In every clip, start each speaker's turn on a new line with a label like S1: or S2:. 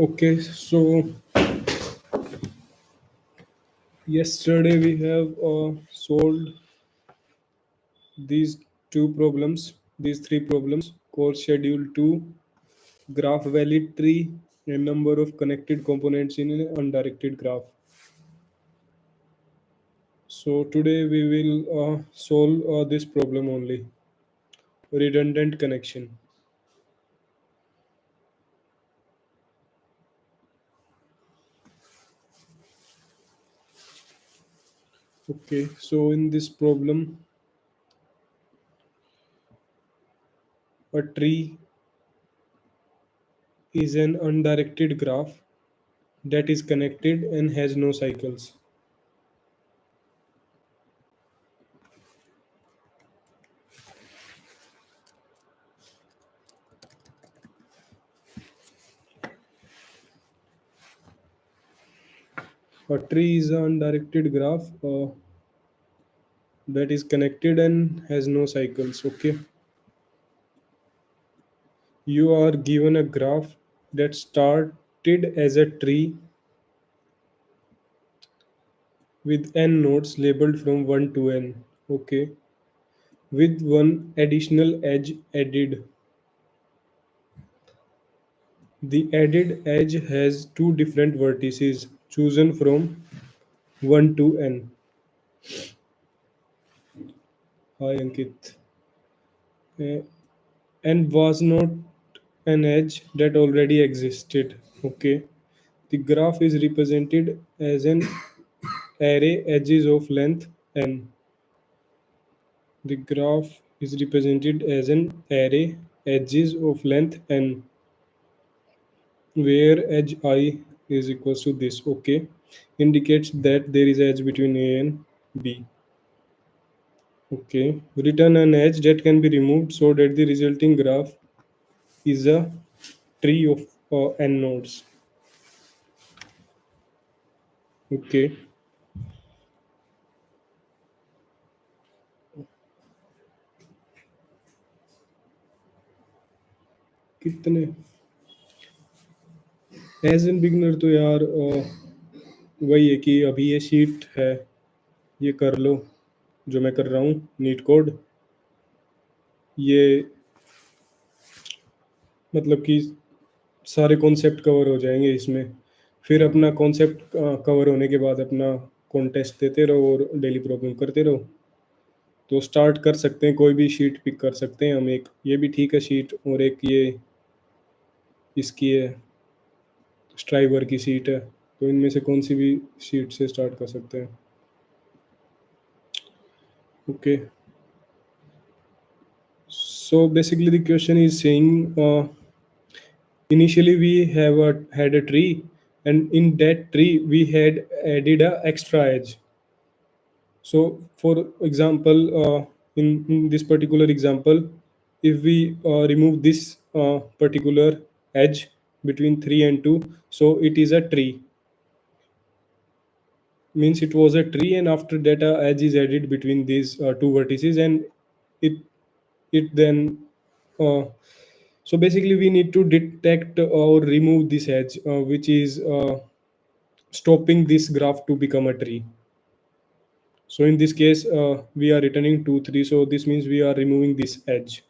S1: Okay, so yesterday we have solved these these three problems: course schedule 2, graph valid tree, and number of connected components in an undirected graph. So today we will solve this problem only: redundant connection. Okay, so in this problem, a tree is an undirected graph that is connected and has no cycles. A tree is an undirected graph that is connected and has no cycles. Okay, you are given a graph that started as a tree with n nodes labeled from 1 to n. Okay, with one additional edge added. The added edge has two different vertices chosen from 1 to n. Hi Ankit. Uh, and was not an edge that already existed. Okay, the graph is represented as an array edges of length n. The graph is represented as an array edges of length n, where edge I is equals to this. Okay, indicates that there is edge between A and B. Okay, return an edge that can be removed so that the resulting graph is a tree of n nodes. Okay, कितने as an beginner तो यार वही है कि अभी ये sheet है, ये कर लो जो मैं कर रहा हूँ नीट कोड। ये मतलब कि सारे कॉन्सेप्ट कवर हो जाएंगे इसमें, फिर अपना कॉन्सेप्ट कवर होने के बाद अपना कॉन्टेस्ट देते रहो और डेली प्रॉब्लम करते रहो। तो स्टार्ट कर सकते हैं, कोई भी शीट पिक कर सकते हैं हम। एक ये भी ठीक है शीट, और एक ये इसकी है, स्ट्राइवर की सीट है। तो इनमें से कौन सी भी शीट से स्टार्ट कर सकते हैं। Okay, so basically the question is saying initially we had a tree, and in that tree we had added a extra edge. So for example, in this particular example, if we remove this particular edge between 3 and 2, so it is a tree, means it was a tree, and after that a edge is added between these two vertices, and it it then uh, so basically we need to detect or remove this edge which is stopping this graph to become a tree. So in this case we are returning 2 3, so this means we are removing this edge.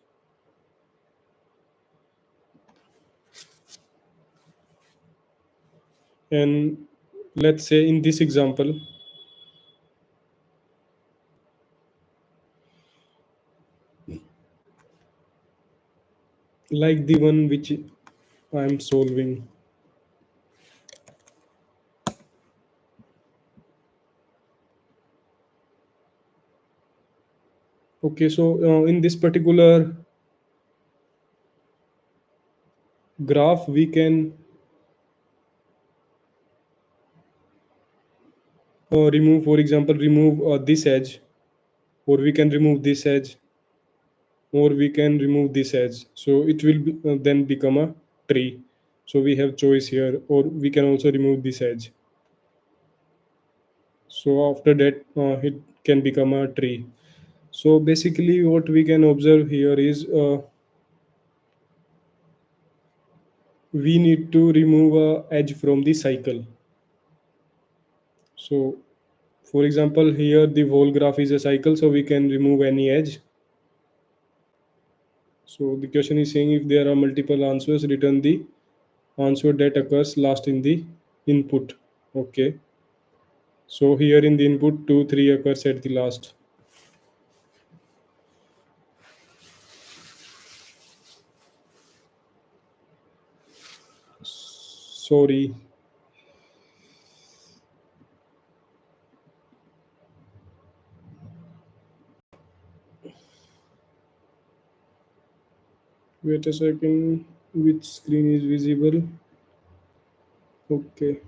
S1: And let's say in this example, like the one which I am solving. Okay, so in this particular graph we can remove, for example, remove this edge, or we can remove this edge, or we can remove this edge, so it will then become a tree. So we have choice here, or we can also remove this edge, so after that it can become a tree. So basically what we can observe here is we need to remove a edge from the cycle. So for example, here the whole graph is a cycle, so we can remove any edge. So the question is saying if there are multiple answers, return the answer that occurs last in the input. Okay. So here in the input 2, 3 occurs at the last. Sorry. Wait a second. Which screen is visible? Okay.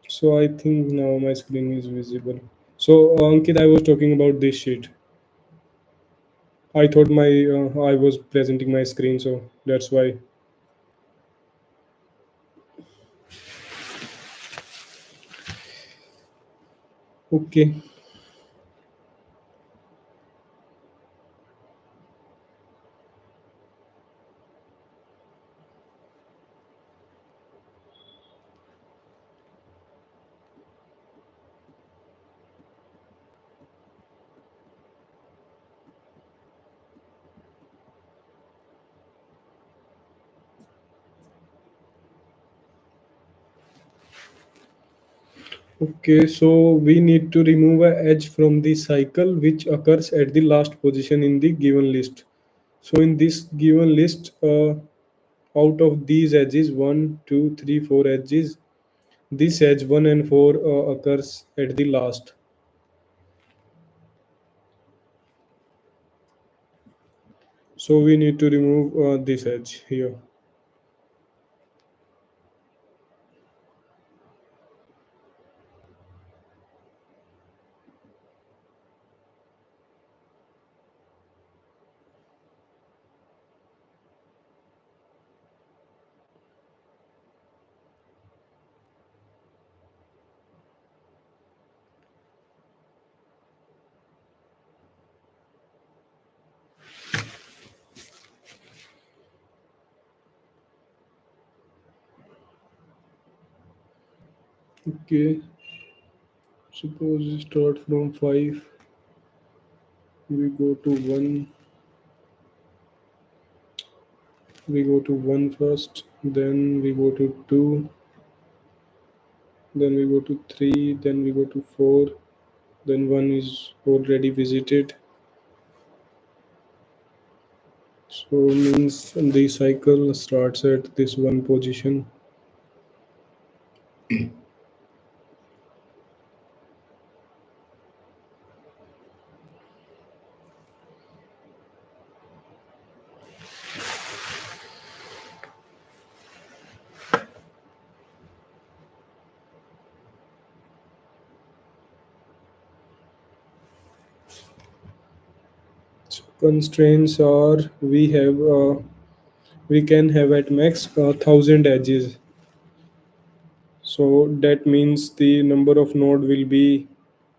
S1: So I think now my screen is visible. So Ankit, I was talking about this sheet. I thought my I was presenting my screen, so that's why. Okay. Okay, so we need to remove a edge from the cycle which occurs at the last position in the given list. So in this given list, out of these edges, one, two, three, four edges, this edge 1 and 4 occurs at the last. So we need to remove this edge here. Okay, suppose we start from 5, we go to 1, we go to 1 first, then we go to 2, then we go to 3, then we go to 4, then 1 is already visited. So means the cycle starts at this one position. So constraints are we can have at max 1,000 edges. So that means the number of node will be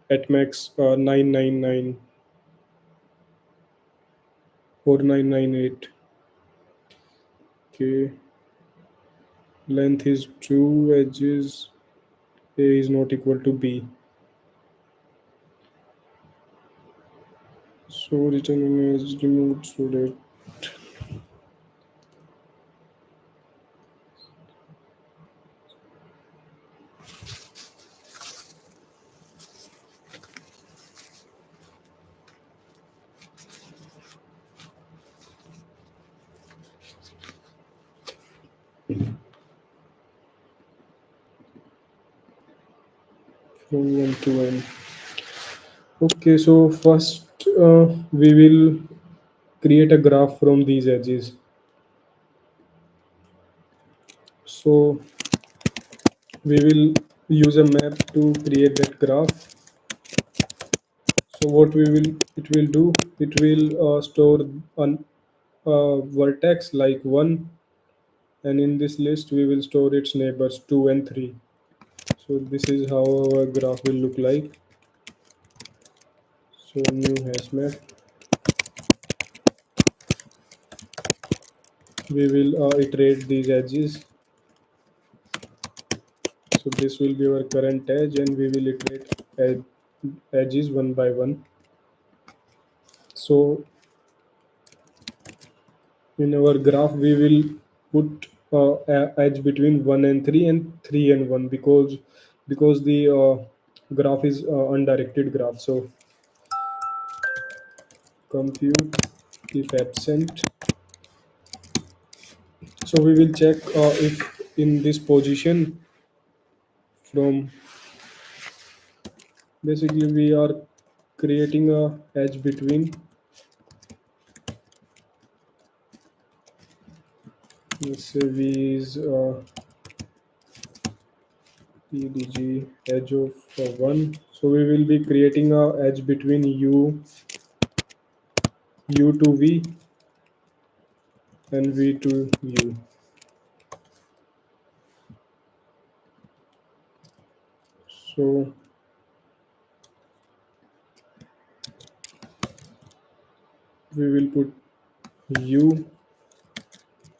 S1: at max 999 or 998. Okay, length is 2 edges. A is not equal to B. So return image removed so that from 1 to n. Okay, so first we will create a graph from these edges. So we will use a map to create that graph. So what it will do, it will store an vertex like 1, and in this list we will store its neighbors 2 and 3. So this is how our graph will look like. So new hash map. We will iterate these edges. So this will be our current edge, and we will iterate edges one by one. So in our graph, we will put edge between 1 and 3 and 3 and 1, because the graph is undirected graph. So compute if absent. So we will check if in this position, from basically we are creating a edge between, let's say v is edg edge of 1. So we will be creating a edge between u to v and v to u. So we will put u,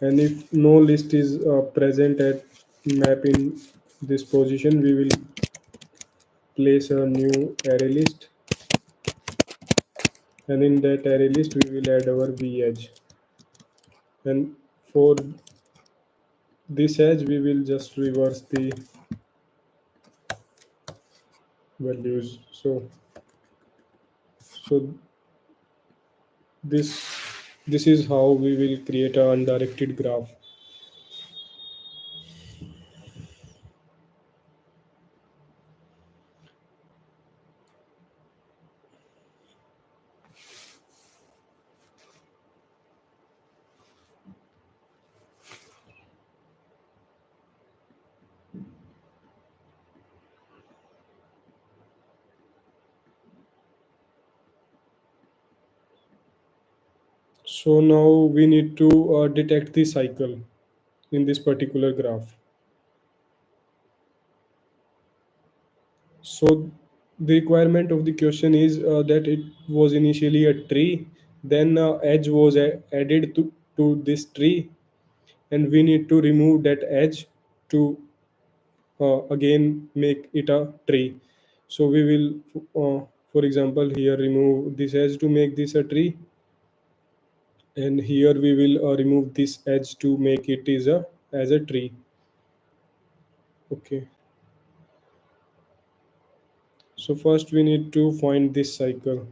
S1: and if no list is present at map in this position, we will place a new array list, and in that array list we will add our v edge, and for this edge we will just reverse the values. So this this is how we will create a undirected graph. So now we need to detect the cycle in this particular graph. So the requirement of the question is that it was initially a tree, then edge was added to this tree, and we need to remove that edge to again make it a tree. So we will, for example, here remove this edge to make this a tree, and here we will remove this edge to make it is a as a tree. Okay. So first we need to find this cycle.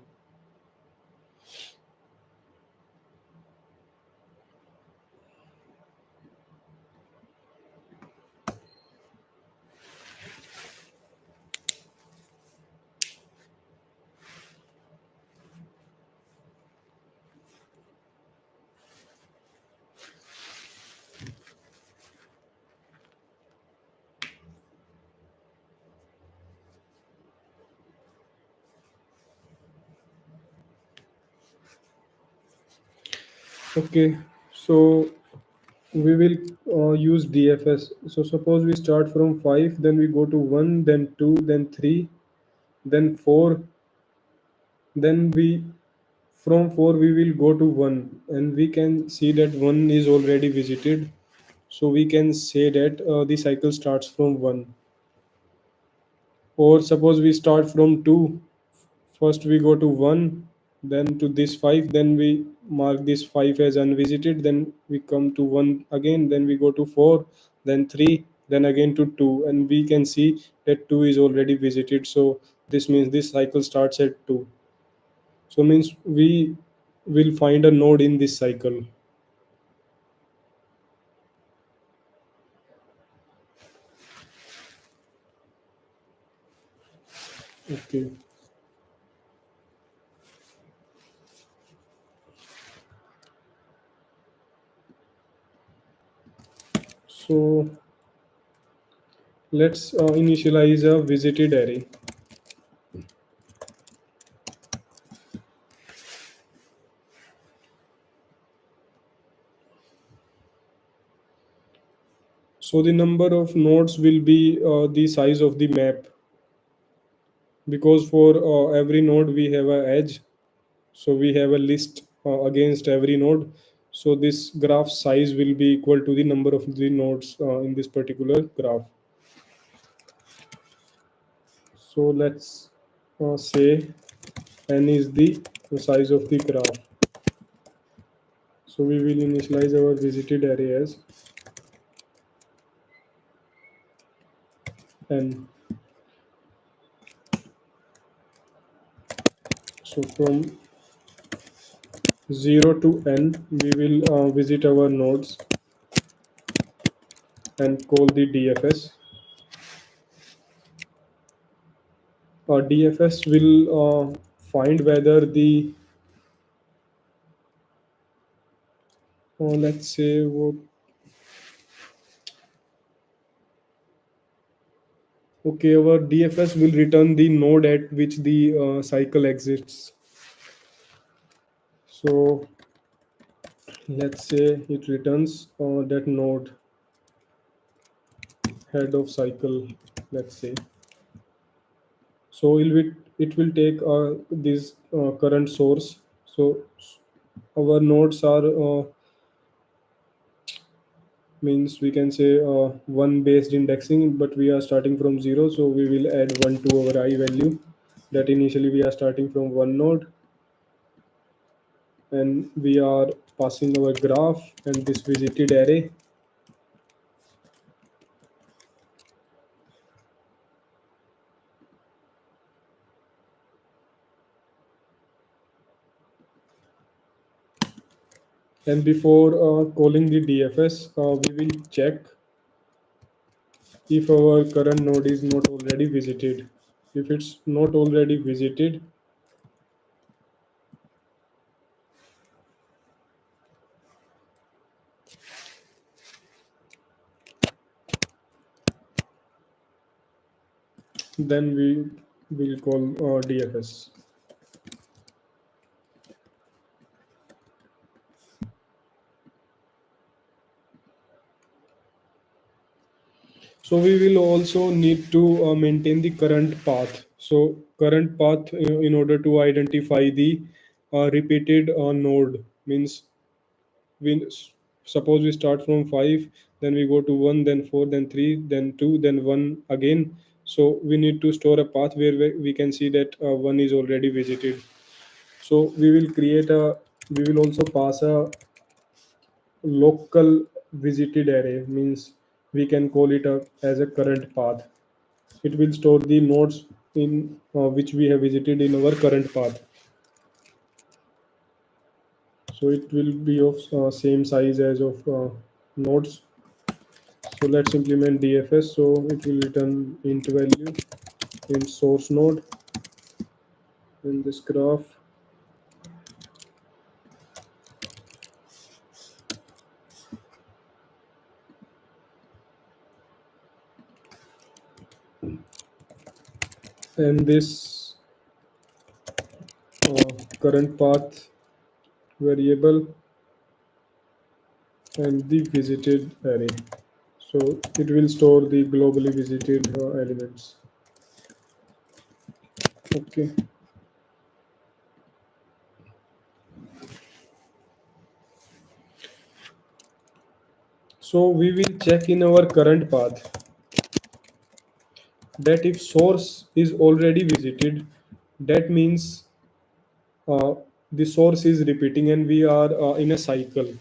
S1: Okay, so we will use DFS. So suppose we start from 5, then we go to 1, then 2, then 3, then 4, then we from 4 we will go to 1, and we can see that 1 is already visited. So we can say that the cycle starts from 1. Or suppose we start from 2, first we go to 1, then to this 5, then we mark this 5 as unvisited, then we come to 1 again, then we go to 4, then 3, then again to 2, and we can see that 2 is already visited. So this means this cycle starts at 2. So means we will find a node in this cycle. Okay. So let's initialize a visited array. So the number of nodes will be the size of the map. because for every node we have a edge, so we have a list against every node. So this graph size will be equal to the number of the nodes in this particular graph. So let's say n is the size of the graph. So we will initialize our visited array as n. So from 0 to n, we will visit our nodes and call the DFS. DFS will find whether the, let's say, what, okay, our DFS will return the node at which the cycle exists. So let's say it returns that node head of cycle, let's say. So it will take this current source. So our nodes are means we can say one based indexing, but we are starting from 0, so we will add 1 to our I value, that initially we are starting from one node, and we are passing our graph and this visited array. And before calling the DFS, we will check if our current node is not already visited. If it's not already visited, then we will call DFS. So we will also need to maintain the current path. So current path in order to identify the repeated node, means we suppose we start from 5, then we go to 1, then 4, then 3, then 2, then 1 again. So we need to store a path where we can see that 1 is already visited. So we will also pass a local visited array, means we can call it as a current path. It will store the nodes in which we have visited in our current path. So it will be of same size as of nodes. So let's implement DFS. So it will return int value in source node in this graph. And this current path variable and the visited array. So it will store the globally visited elements. Okay. So we will check in our current path that if source is already visited, that means uh, the source is repeating and we are in a cycle.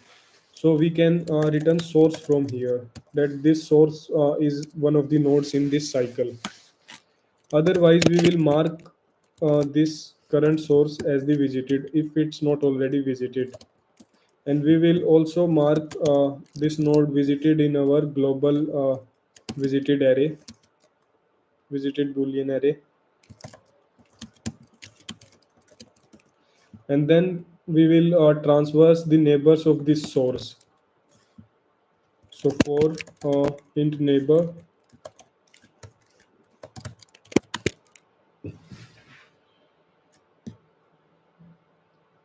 S1: So we can return source from here, that this source is one of the nodes in this cycle. Otherwise we will mark this current source as the visited if it's not already visited, and we will also mark this node visited in our global visited array, visited boolean array. And then we will transverse the neighbors of this source. So for int neighbor,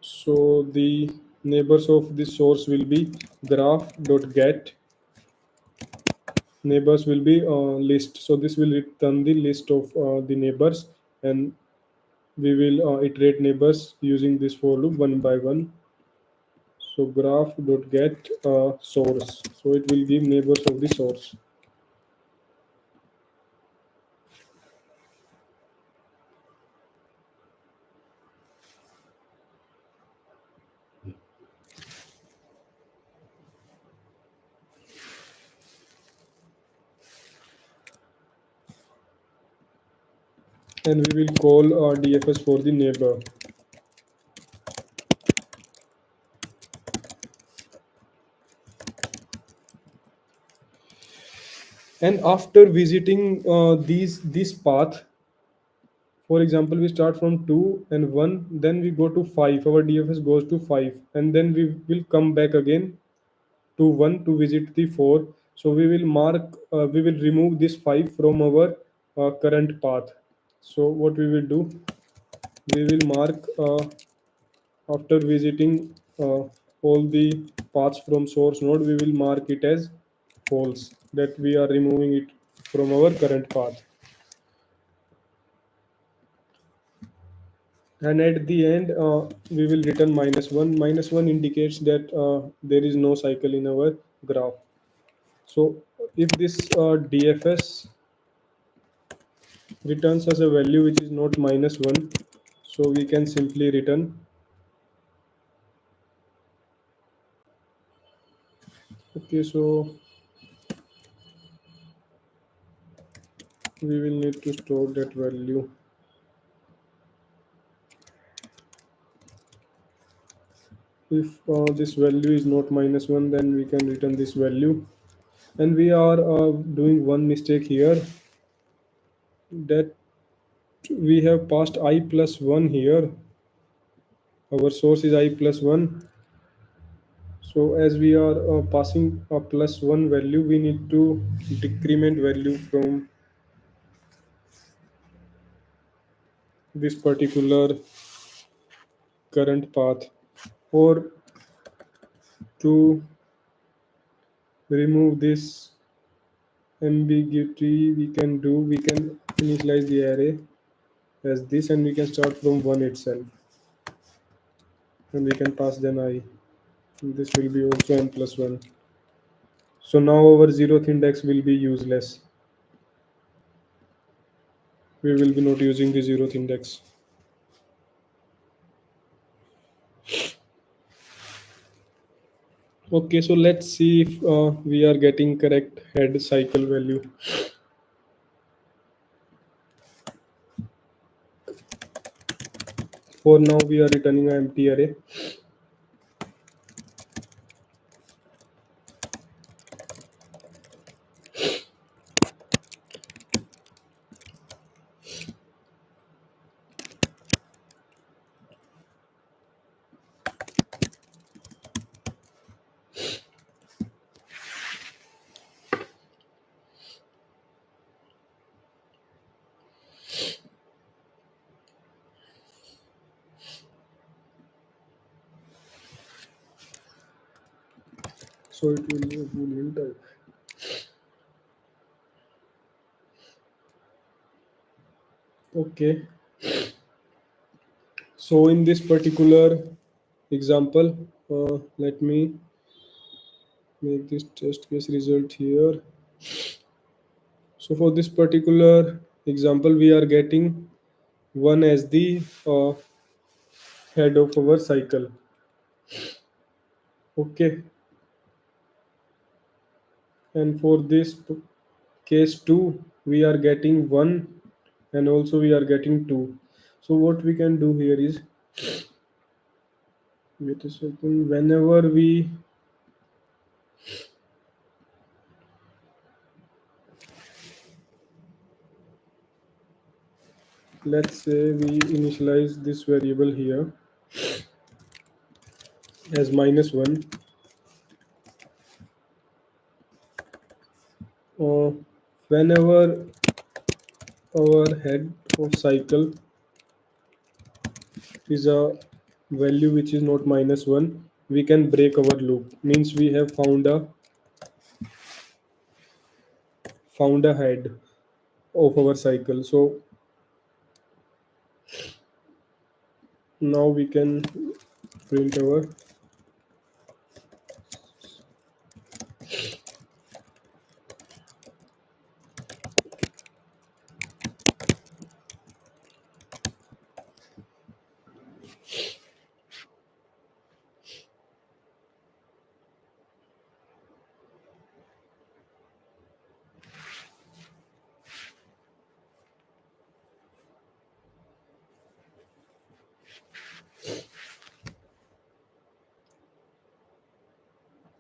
S1: so the neighbors of this source will be graph.get, neighbors will be list. So this will return the list of the neighbors, and we will iterate neighbors using this for loop one by one. So graph dot get source, so it will give neighbors of the source. And we will call DFS for the neighbor. And after visiting this path, for example, we start from 2 and 1, then we go to 5. Our DFS goes to 5, and then we will come back again to 1 to visit the 4. So we will remove this 5 from our current path. So what we will do, we will mark after visiting all the paths from source node, we will mark it as false, that we are removing it from our current path. And at the end, we will return -1. -1 indicates that there is no cycle in our graph. So if this DFS returns us a value which is not -1, so we can simply return. Okay, so we will need to store that value. If this value is not -1, then we can return this value. And we are doing one mistake here, that we have passed I plus 1 here. Our source is I plus 1. So as we are passing a plus 1 value, we need to decrement value from this particular current path. Or to remove this ambiguity, we can initialize the array as this, and we can start from 1 itself, and we can pass then I. And this will be also n plus 1. So now our 0th index will be useless. We will be not using the 0th index. Okay, so let's see if we are getting correct head cycle value. For now, we are returning an empty array. So it will be a boolean type. Okay. So in this particular example, let me make this test case result here. So for this particular example, we are getting 1 as the head of our cycle. Okay. And for this case 2, we are getting 1, and also we are getting 2. So what we can do here is, wait a second, whenever we let's say we initialize this variable here as -1, whenever our head of cycle is a value which is not -1, we can break our loop. Means we have found a head of our cycle. So now we can print our.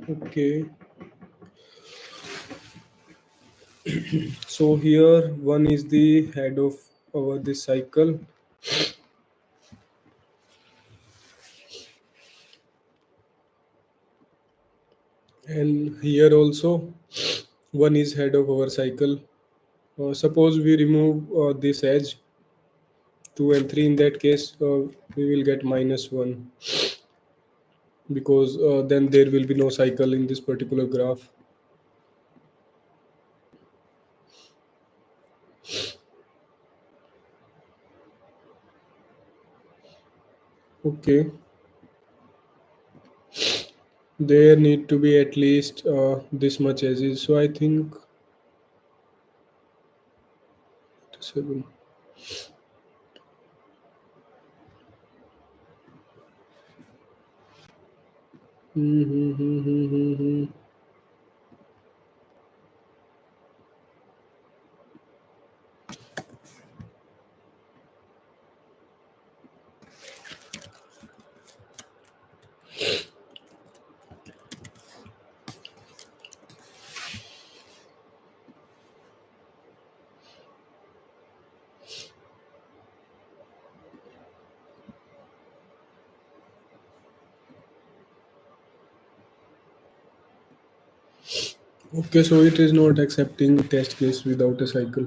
S1: Okay, so here one is the head of our this cycle, and here also one is head of our cycle. Suppose we remove this edge 2 and 3. In that case we will get -1, because then there will be no cycle in this particular graph. Okay, there need to be at least this much edges, so I think 7. Mm-hmm. Okay, so it is not accepting test case without a cycle.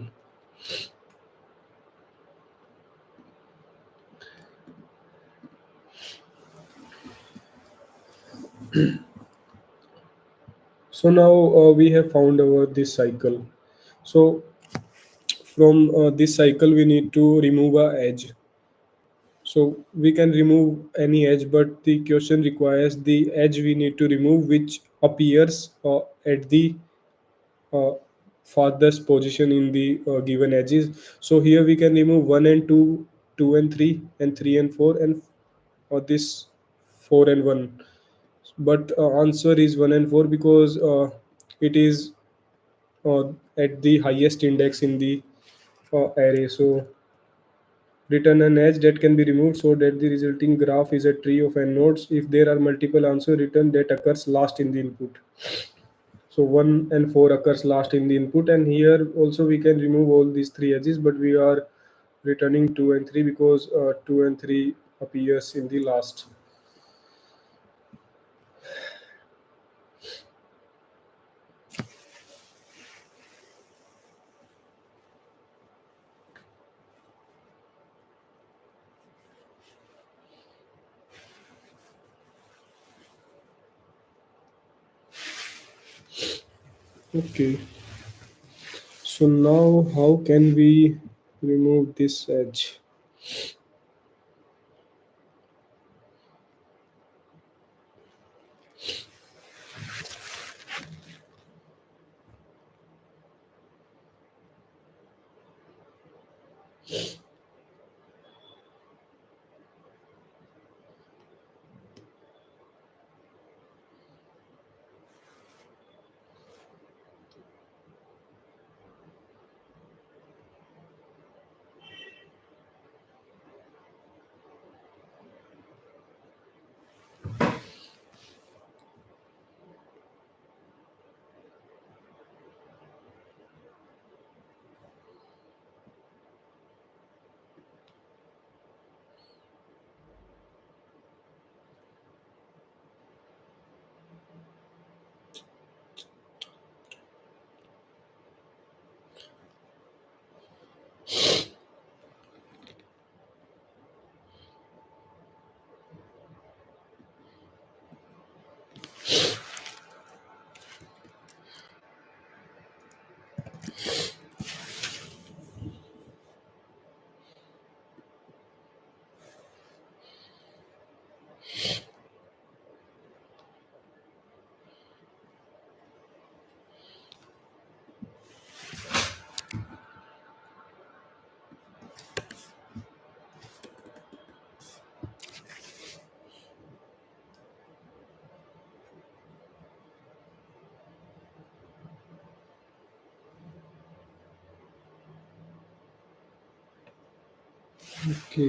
S1: So now we have found our this cycle. So from this cycle we need to remove a edge. So we can remove any edge, but the question requires the edge we need to remove which appears at the uh, farthest position in the given edges. So here we can remove 1 and 2, 2 and 3, and 3 and 4, and this 4 and 1. But answer is 1 and 4, because it is at the highest index in the array. So return an edge that can be removed so that the resulting graph is a tree of n nodes. If there are multiple answer, return that occurs last in the input. So 1 and 4 occurs last in the input, and here also we can remove all these three edges, but we are returning 2 and 3 because 2 and 3 appears in the last. Okay, so now how can we remove this edge? Okay.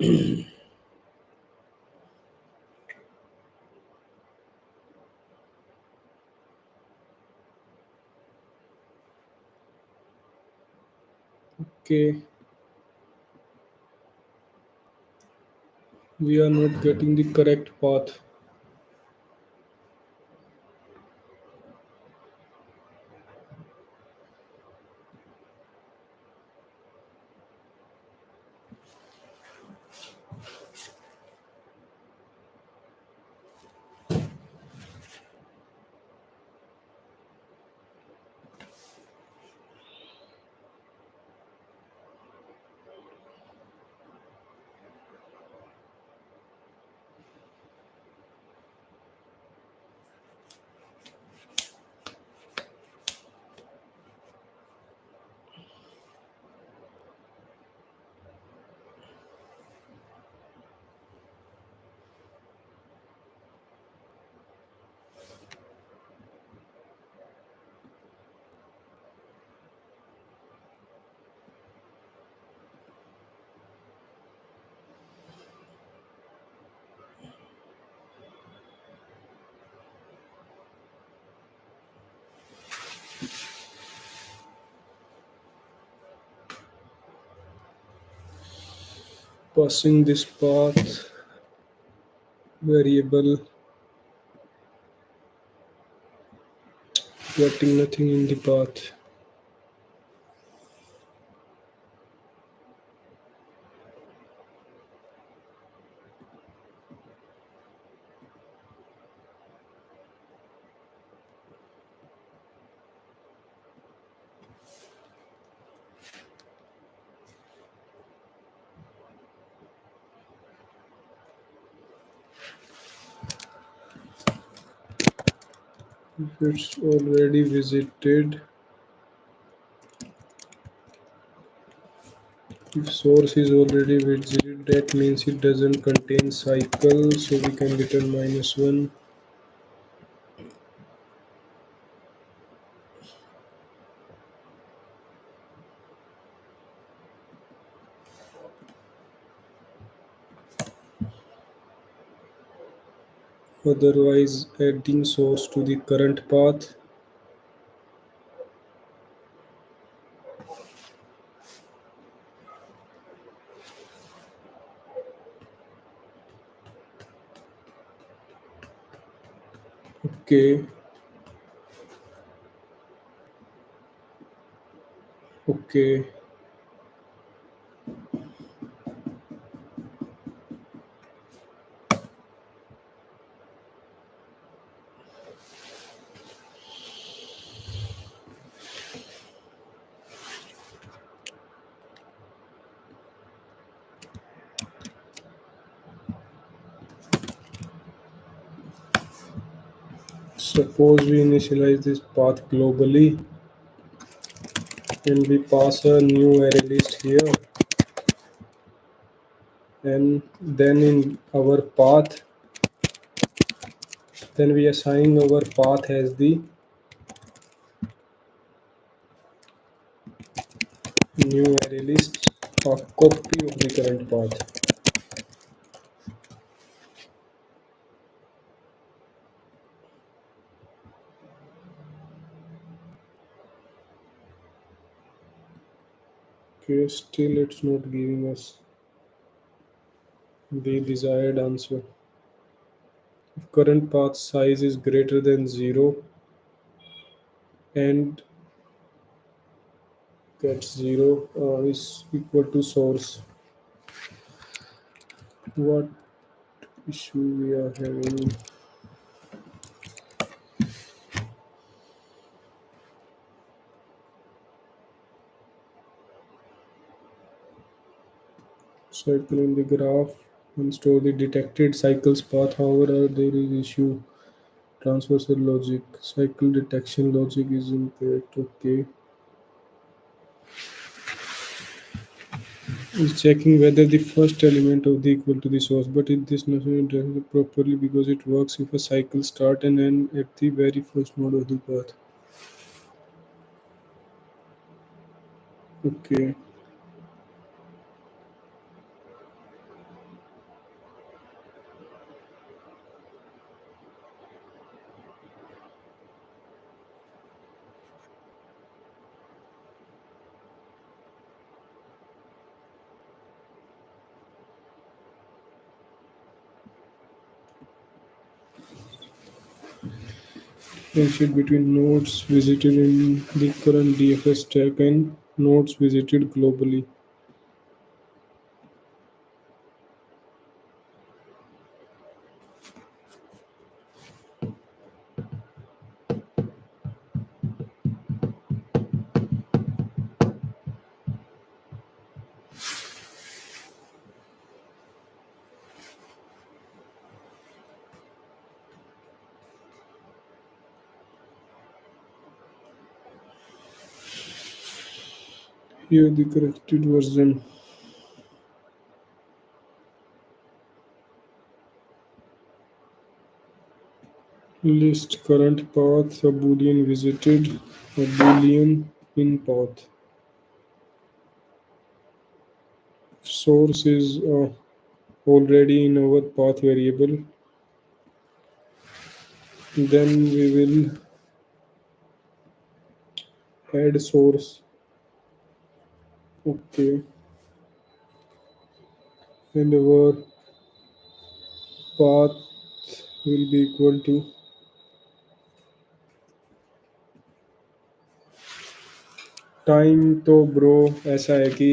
S1: Okay, we are not getting the correct path. Passing this path variable, getting nothing in the path. If it's already visited, if source is already visited, that means it doesn't contain cycle, so we can return -1. Otherwise, adding source to the current path. Okay, okay. Suppose we initialize this path globally and we pass a new array list here, and then in our path, then we assign our path as the new array list, a copy of the current path. Okay, still it's not giving us the desired answer. If current path size is greater than 0 and get 0 is equal to source, what issue we are having? Cycle in the graph and store the detected cycles path. However, there is issue. Transversal logic, cycle detection logic is incorrect. Okay. Is checking whether the first element of the equal to the source, but it this doesn't do it properly because it works if a cycle start and end at the very first node of the path. Okay. Differentiate between nodes visited in the current DFS stack and nodes visited globally. Here the corrected version. List current path, a boolean visited, a boolean in path. Source is already in our path variable. Then we will add source. Okay. And our path will be equal to time तो bro ऐसा है कि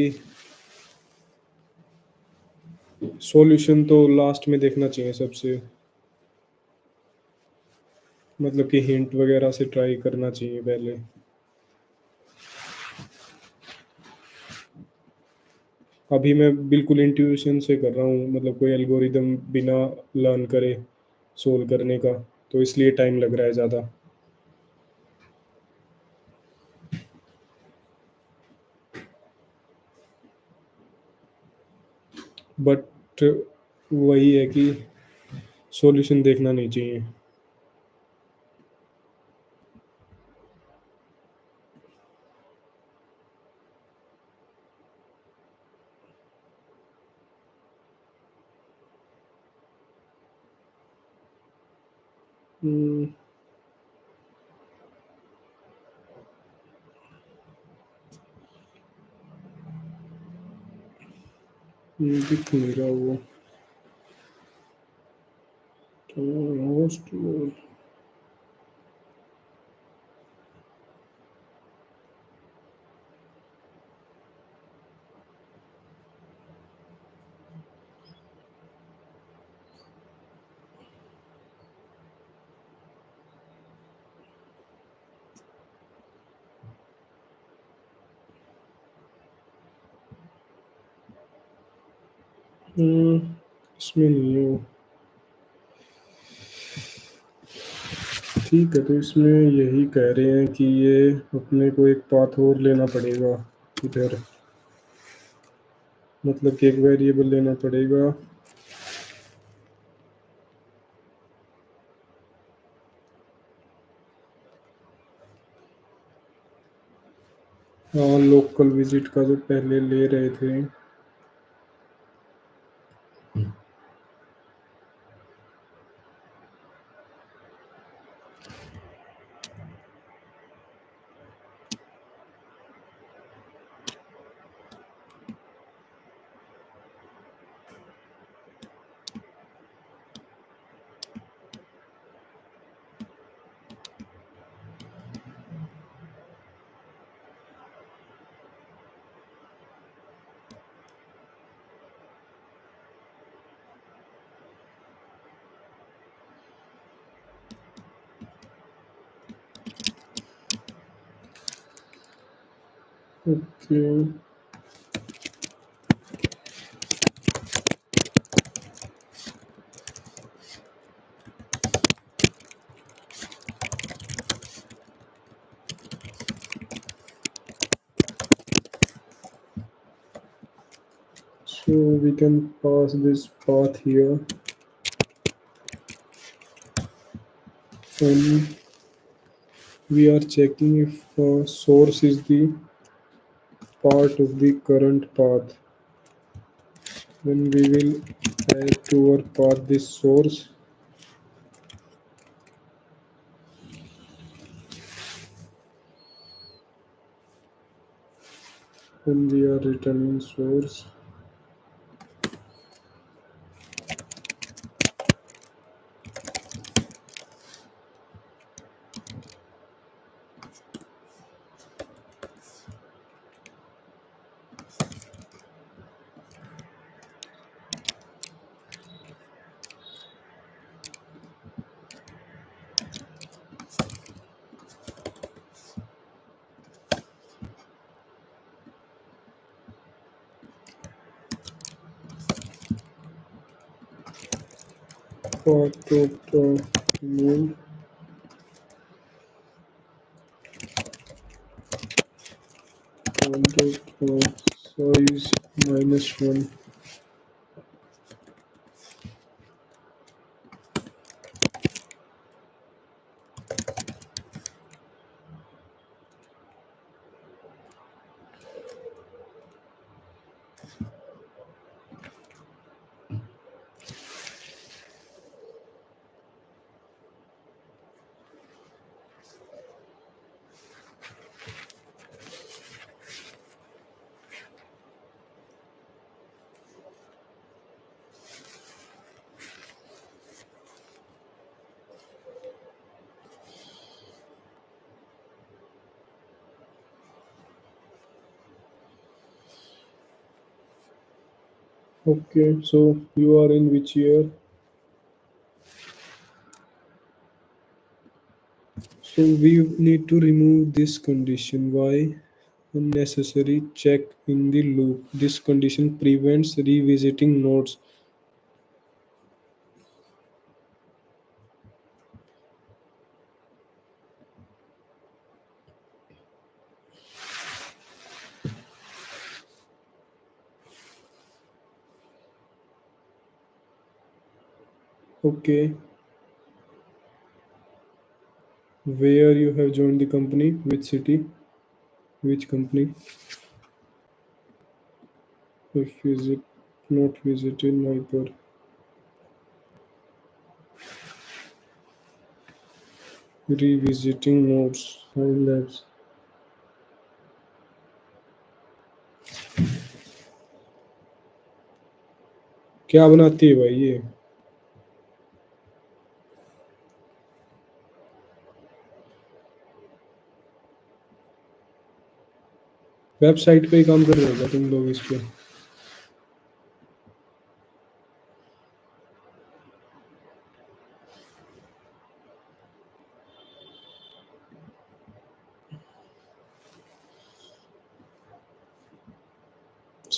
S1: solution तो last में देखना चाहिए सबसे, मतलब कि हिंट वगैरह से ट्राई करना चाहिए पहले। अभी मैं बिल्कुल इंट्यूशन से कर रहा हूँ, मतलब कोई एल्गोरिदम बिना लर्न करे सोल्व करने का, तो इसलिए टाइम लग रहा है ज़्यादा। बट वही है कि सॉल्यूशन देखना नहीं चाहिए। हम्म, दिख नहीं रहा वो तो होस्ट। इसमें नहीं है वो। ठीक है, तो इसमें यही कह रहे हैं कि ये अपने को एक पाथ और लेना पड़ेगा इधर, मतलब कि एक वेरिएबल लेना पड़ेगा। हाँ, लोकल विजिट का जो पहले ले रहे थे। Okay. So we can pass this path here, and we are checking if source is the part of the current path. Then we will add to our path this source, and we are returning source. path of the node and of the size -1. Okay, so you are in which year? So we need to remove this condition. Why? Unnecessary check in the loop. This condition prevents revisiting nodes. Okay, where you have joined the company? Which city? Which company? If visit not visited neighbor. Revisiting nodes. High labs. क्या बनाती है भाई ये? Website पे ही काम कर रहे हो क्या तुम लोग इस पे?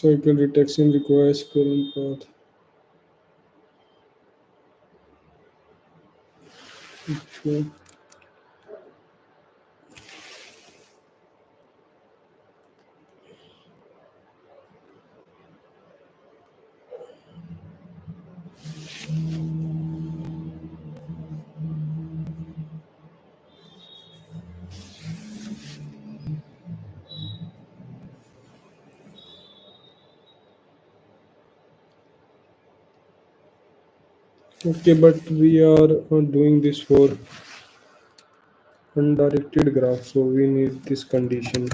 S1: Cycle detection requires current path. Okay. Okay, but we are doing this for undirected graph, so we need this condition.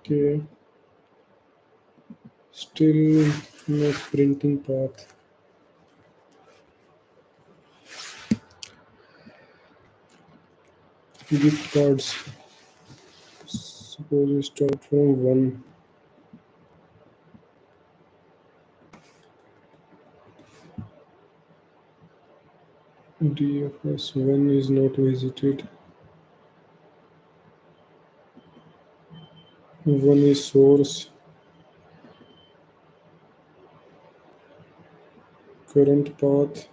S1: Okay, still not printing path. Gift cards. Suppose we start from 1. DFS 1 is not visited. 1 is source. Current path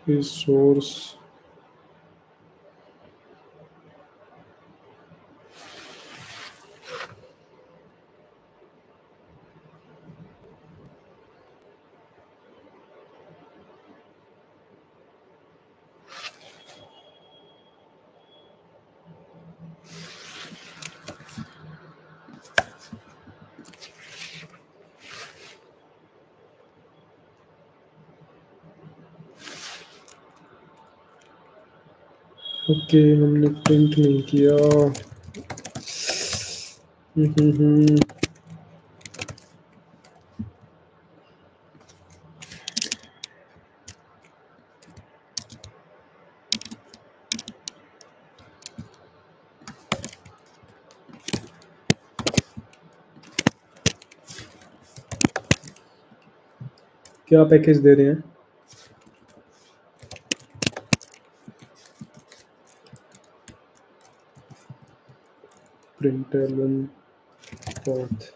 S1: is source. Okay, हमने print नहीं किया। हम्म। क्या package दे रहे हैं? Printer one path.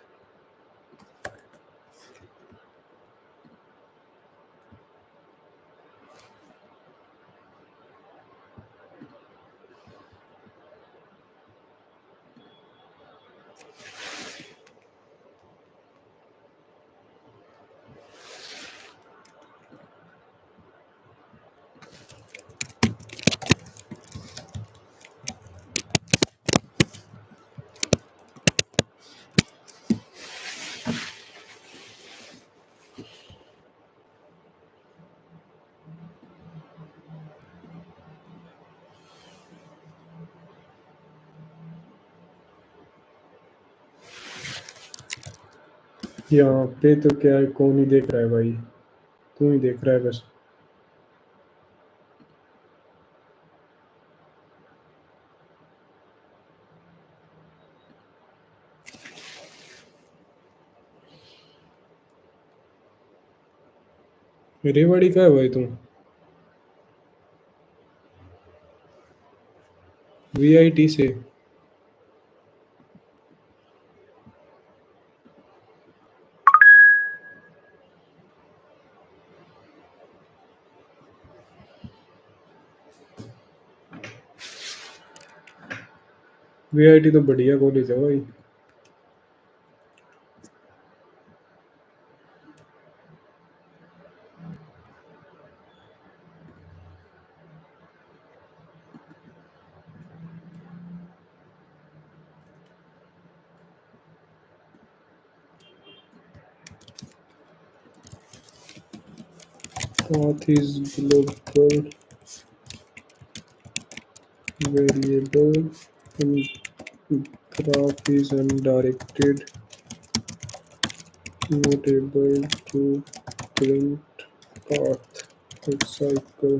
S1: यहाँ पे तो क्या है, कौन ही देख रहा है भाई? तू ही देख रहा है बस। रेवाड़ी का है भाई तू? वीआईटी से? वीआईटी तो बढ़िया कॉलेज है भाई। Path is global variable and graph is undirected, not able to print path cycle.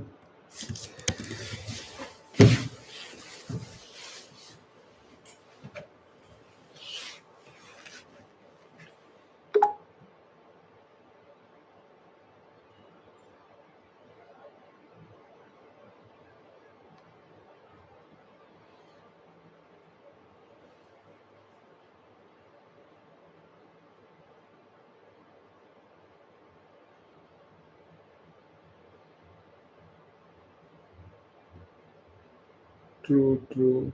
S1: True.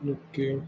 S1: Okay.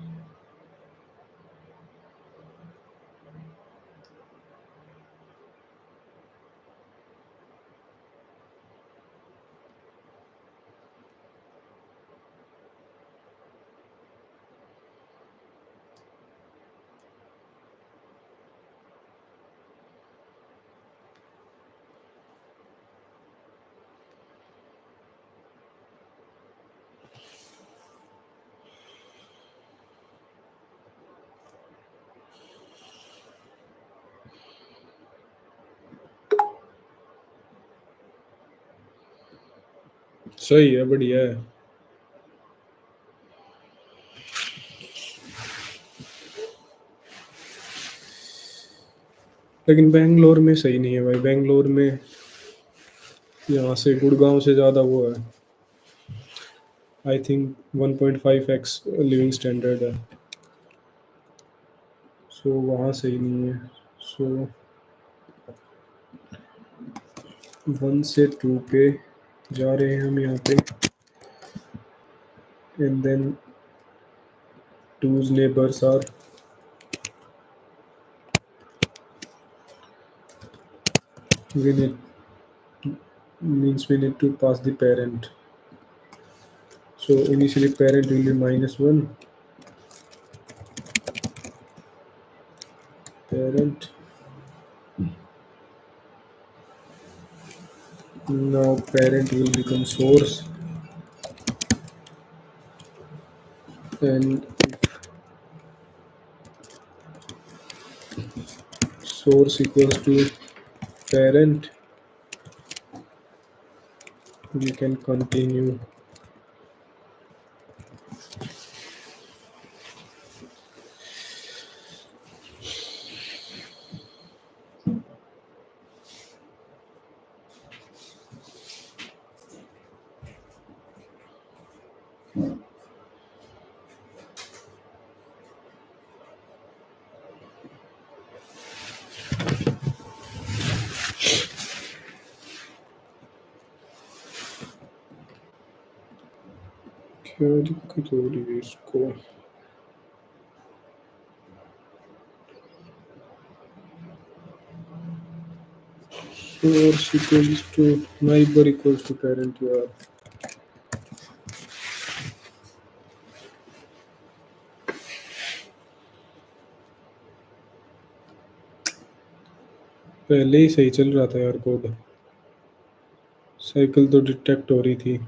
S1: सही है, बढ़िया है। लेकिन बेंगलोर में सही नहीं है भाई। बेंगलोर में यहाँ से गुड़गांव से ज़्यादा वो है। I think 1.5x living standard है। सो वहाँ सही नहीं है। सो वन से टू पे जा रहे हैं हम यहाँ पे, and then two's neighbours are, we need means we need to pass the parent. So initially parent will be -1, parent. Now parent will become source, and if source equals to parent, we can continue. क्या दिक्कत हो रही है इसको? Source equals to neighbor equals to parent यार. पहले ही सही चल रहा था यार कोड, साइकिल तो डिटेक्ट हो रही थी.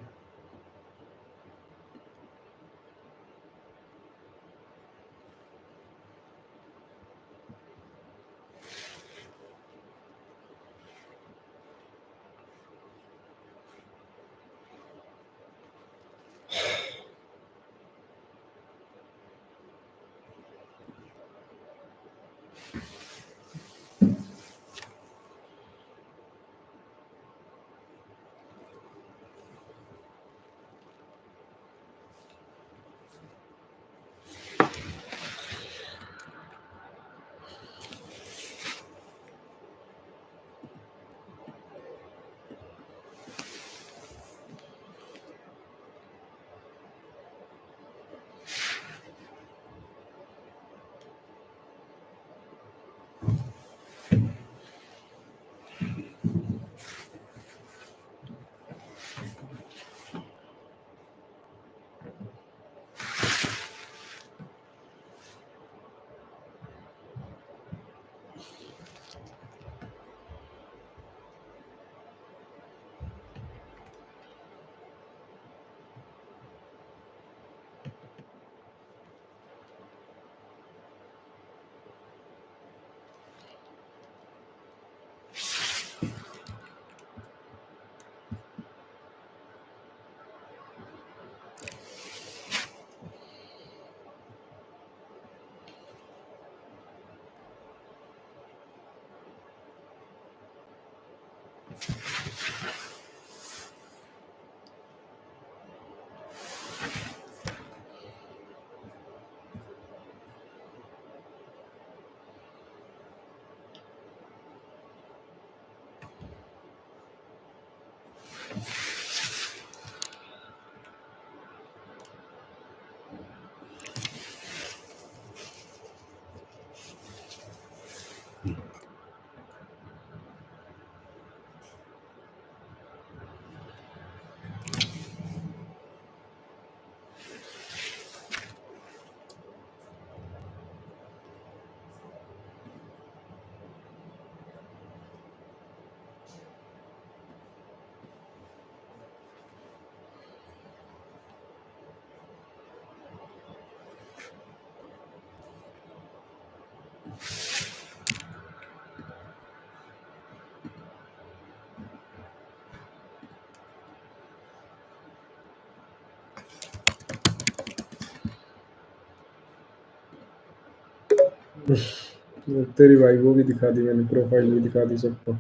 S1: तेरी भाई वो भी दिखा दी मैंने, प्रोफाइल भी दिखा दी सबको.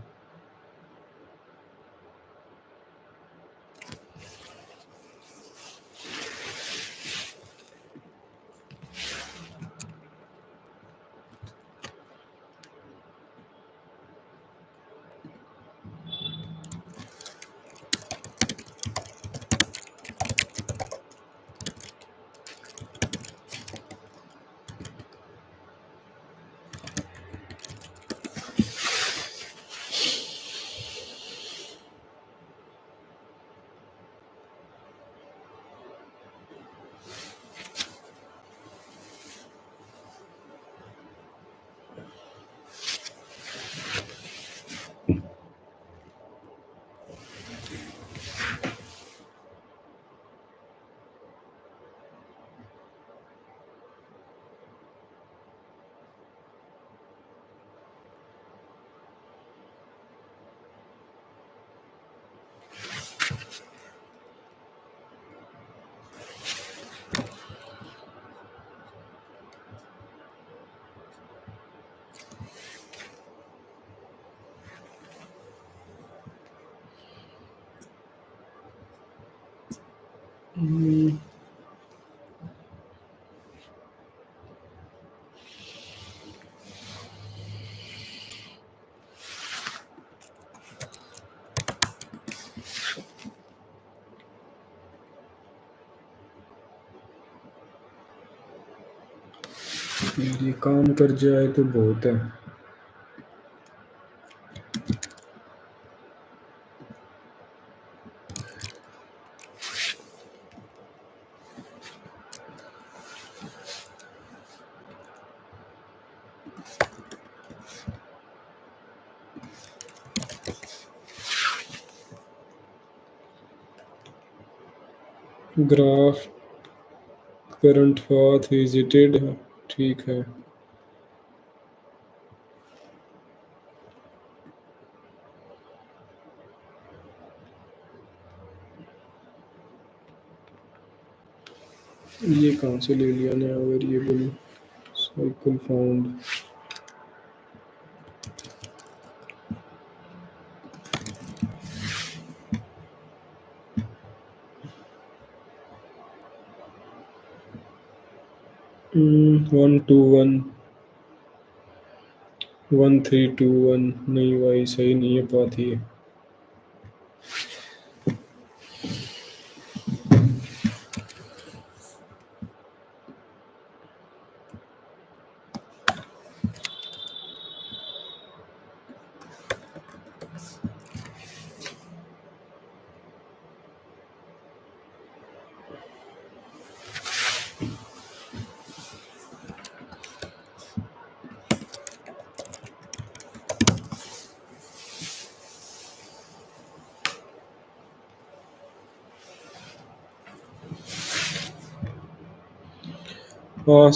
S1: हम्म, ये काम कर जाए तो बहुत है। ग्राफ करंट पाथ विजिटेड, ठीक है। ये कहाँ से ले लिया नया वेरिएबल, साइकिल फाउंड। 1 2 1 1 3 2 1, नहीं भाई सही नहीं है पाथ ये।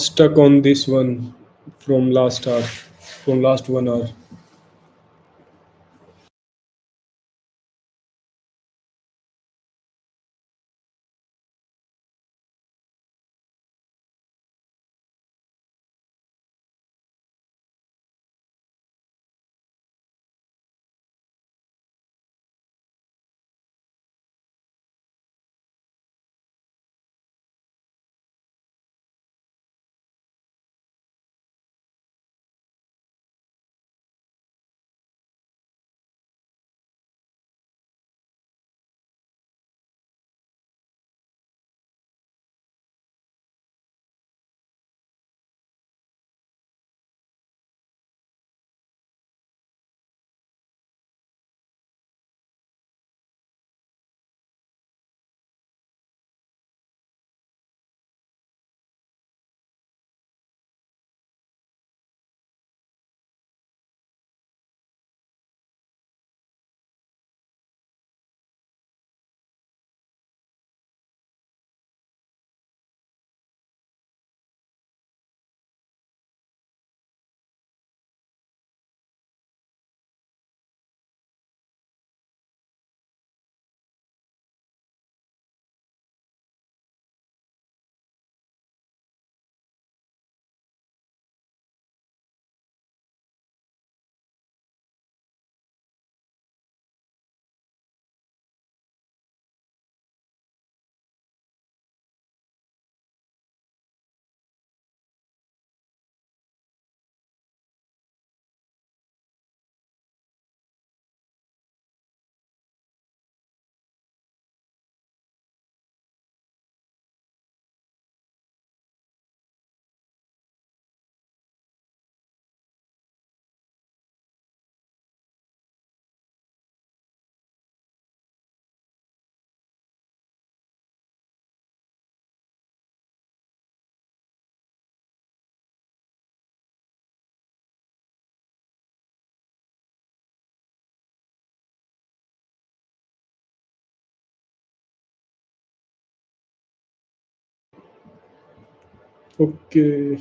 S1: Stuck on this one from last hour, from last 1 hour. Okay.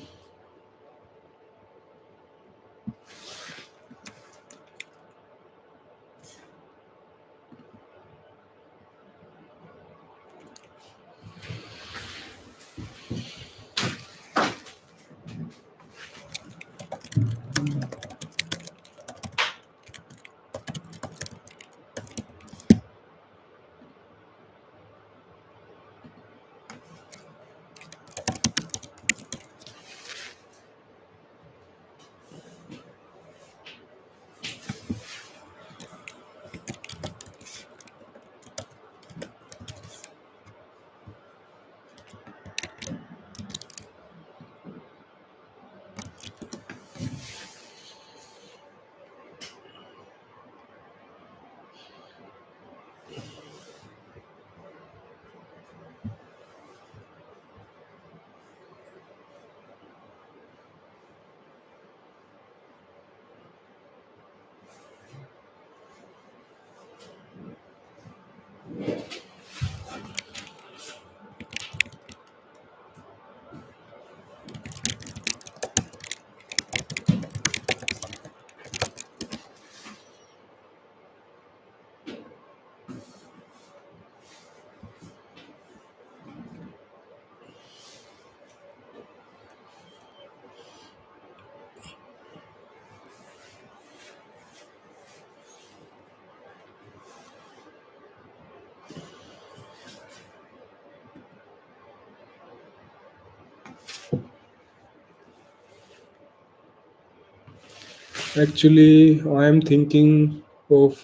S1: Actually, I am thinking of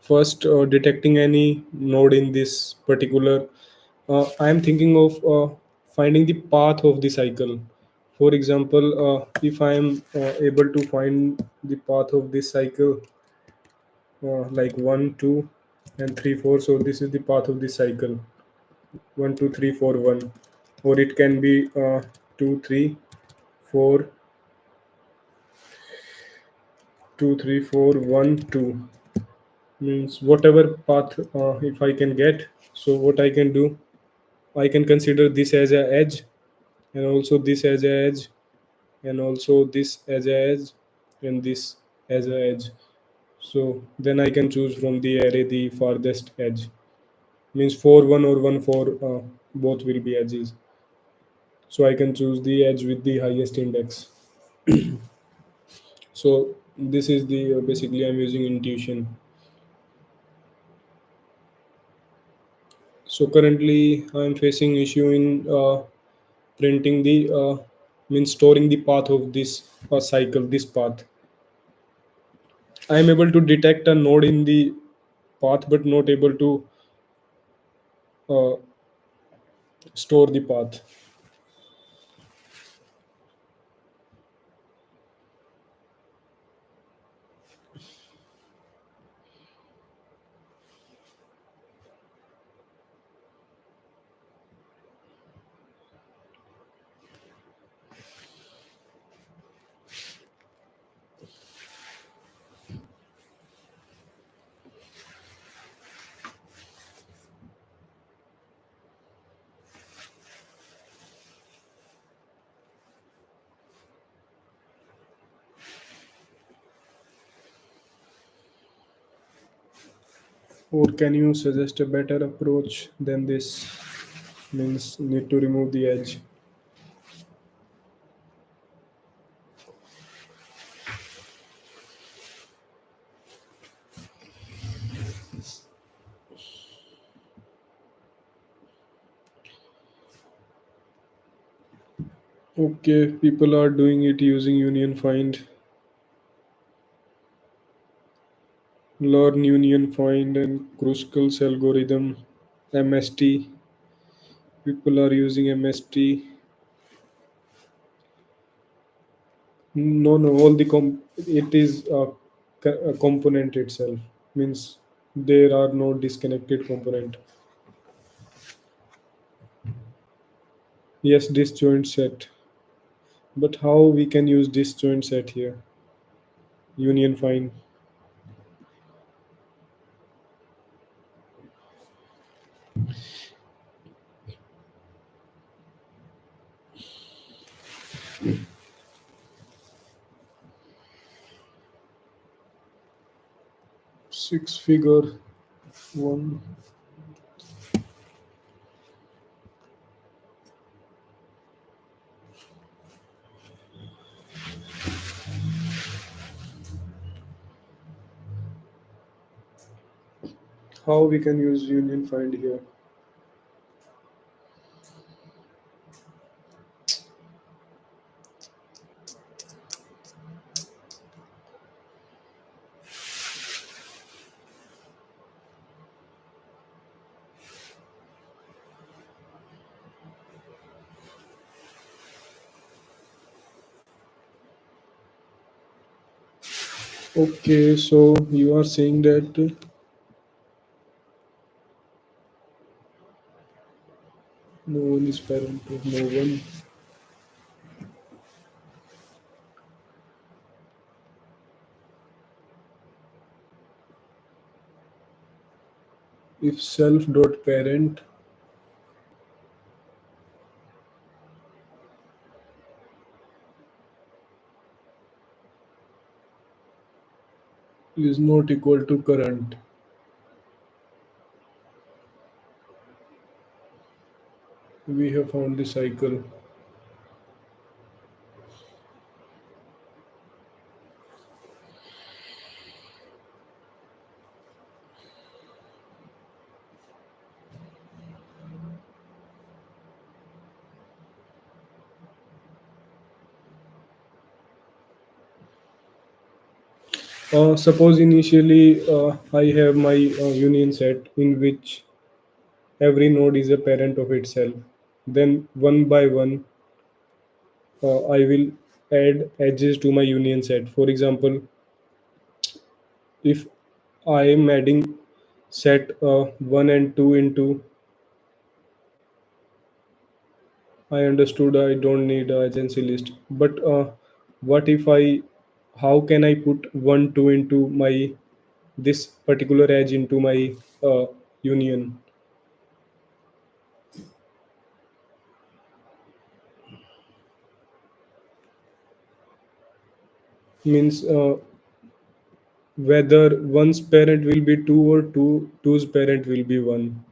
S1: first detecting any node in this particular. I am thinking of finding the path of the cycle. For example, if I am able to find the path of this cycle, like 1, 2, and 3, 4. So this is the path of this cycle: 1, 2, 3, 4, 1, or it can be 2, 3, 4, 2, 3, 4, 1, 2. Means whatever path if I can get. So what I can do, I can consider this as a edge, and also this as a edge, and also this as a edge, and this as a edge. So then I can choose from the array the farthest edge. Means 4, 1 or 1, 4, both will be edges. So I can choose the edge with the highest index. So this is the basically I'm using intuition. So currently I'm facing issue in printing the means storing the path of this cycle, this path. I am able to detect a node in the path but not able to uh, store the path. Or can you suggest a better approach than this? Means need to remove the edge. Okay, people are doing it using union find, learn union find, and Kruskal's algorithm, MST. People are using MST. No, no, all the it is a component itself. Means there are no disconnected component. Yes, disjoint set. But how we can use disjoint set here? Union find. Six figure one. How we can use union find here? Okay, so you are saying that no one is parent of no one. If self dot parent is not equal to current, we have found the cycle. Suppose initially I have my union set in which every node is a parent of itself. Then one by one, I will add edges to my union set. For example, if I am adding set 1 and 2 into, I understood I don't need a agency list. But what if how can I put 1, 2 into my, this particular edge into my union? Means whether one's parent will be 2 or two's parent will be 1.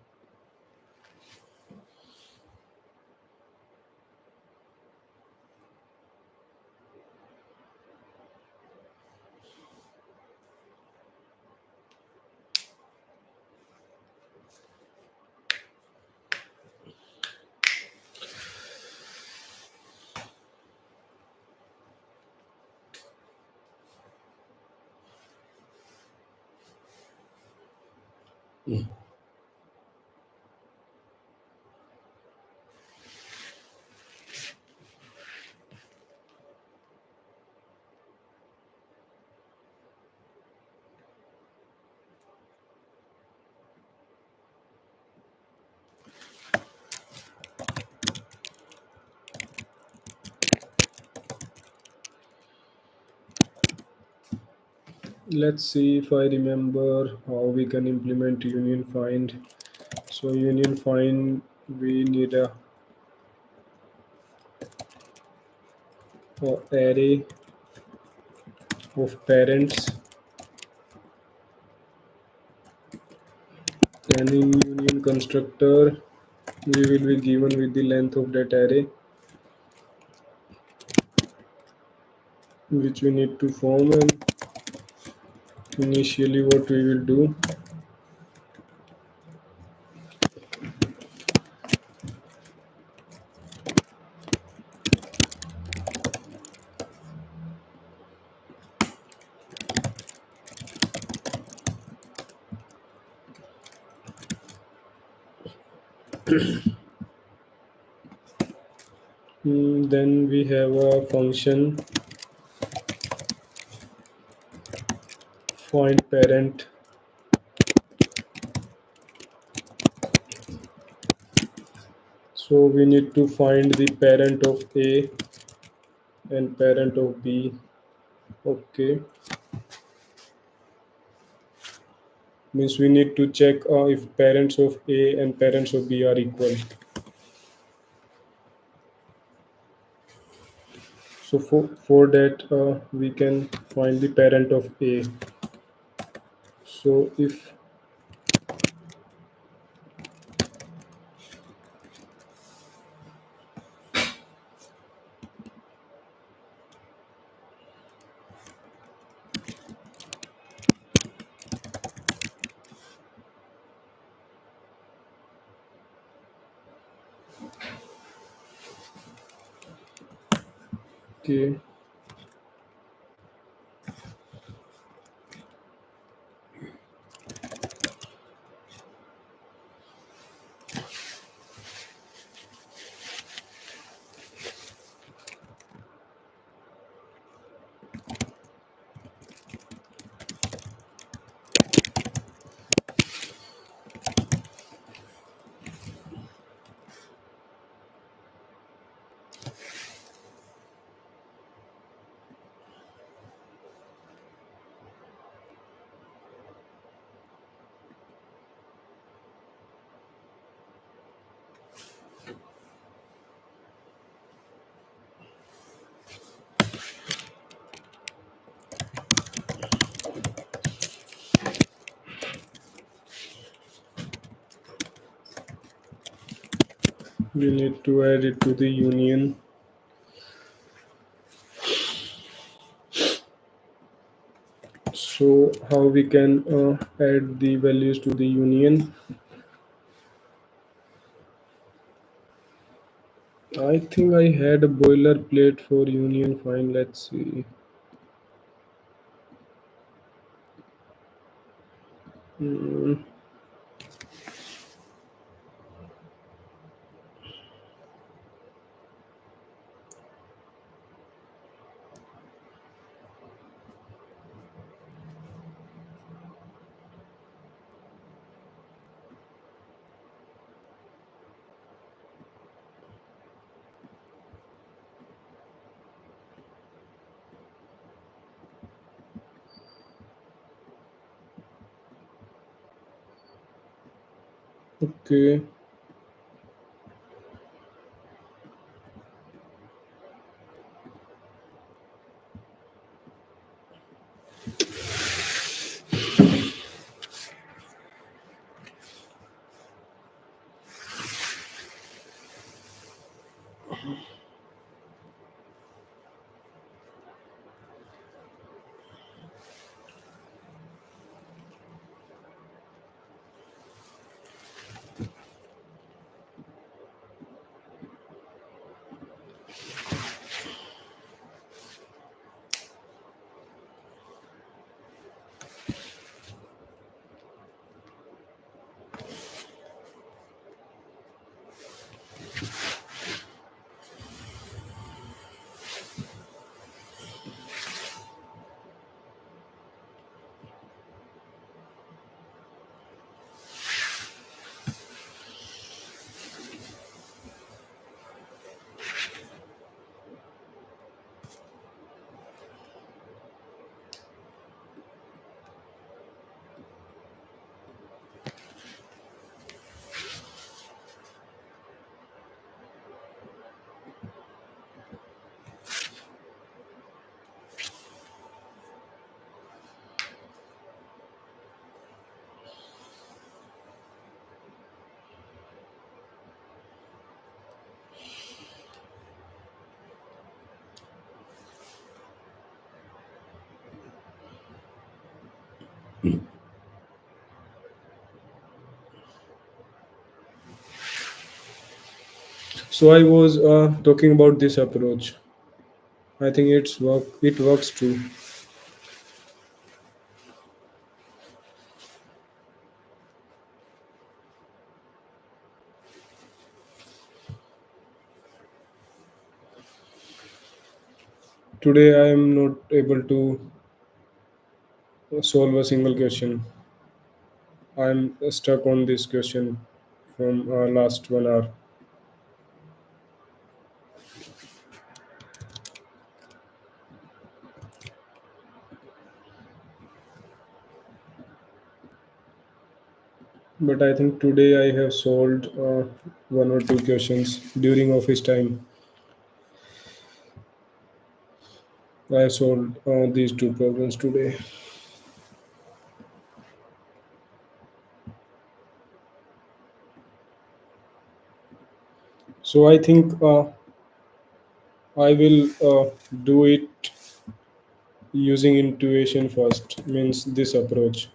S1: Let's see if I remember how we can implement union find. So union find, we need a array of parents, and in union constructor we will be given with the length of that array which we need to form. And initially what we will do, then we have a function find parent. So we need to find the parent of A and parent of B. Okay, means we need to check if parents of A and parents of B are equal. So for that we can find the parent of A. So if, okay, we need to add it to the union. So how we can add the values to the union? I think I had a boilerplate for union find. Let's see. Mm, okay. So I was talking about this approach. I think it's work. It works too. Today I am not able to solve a single question. I'm stuck on this question from last 1 hour. But I think today I have solved one or two questions during office time. I have solved these two problems today. So I think I will do it using intuition first. Means this approach.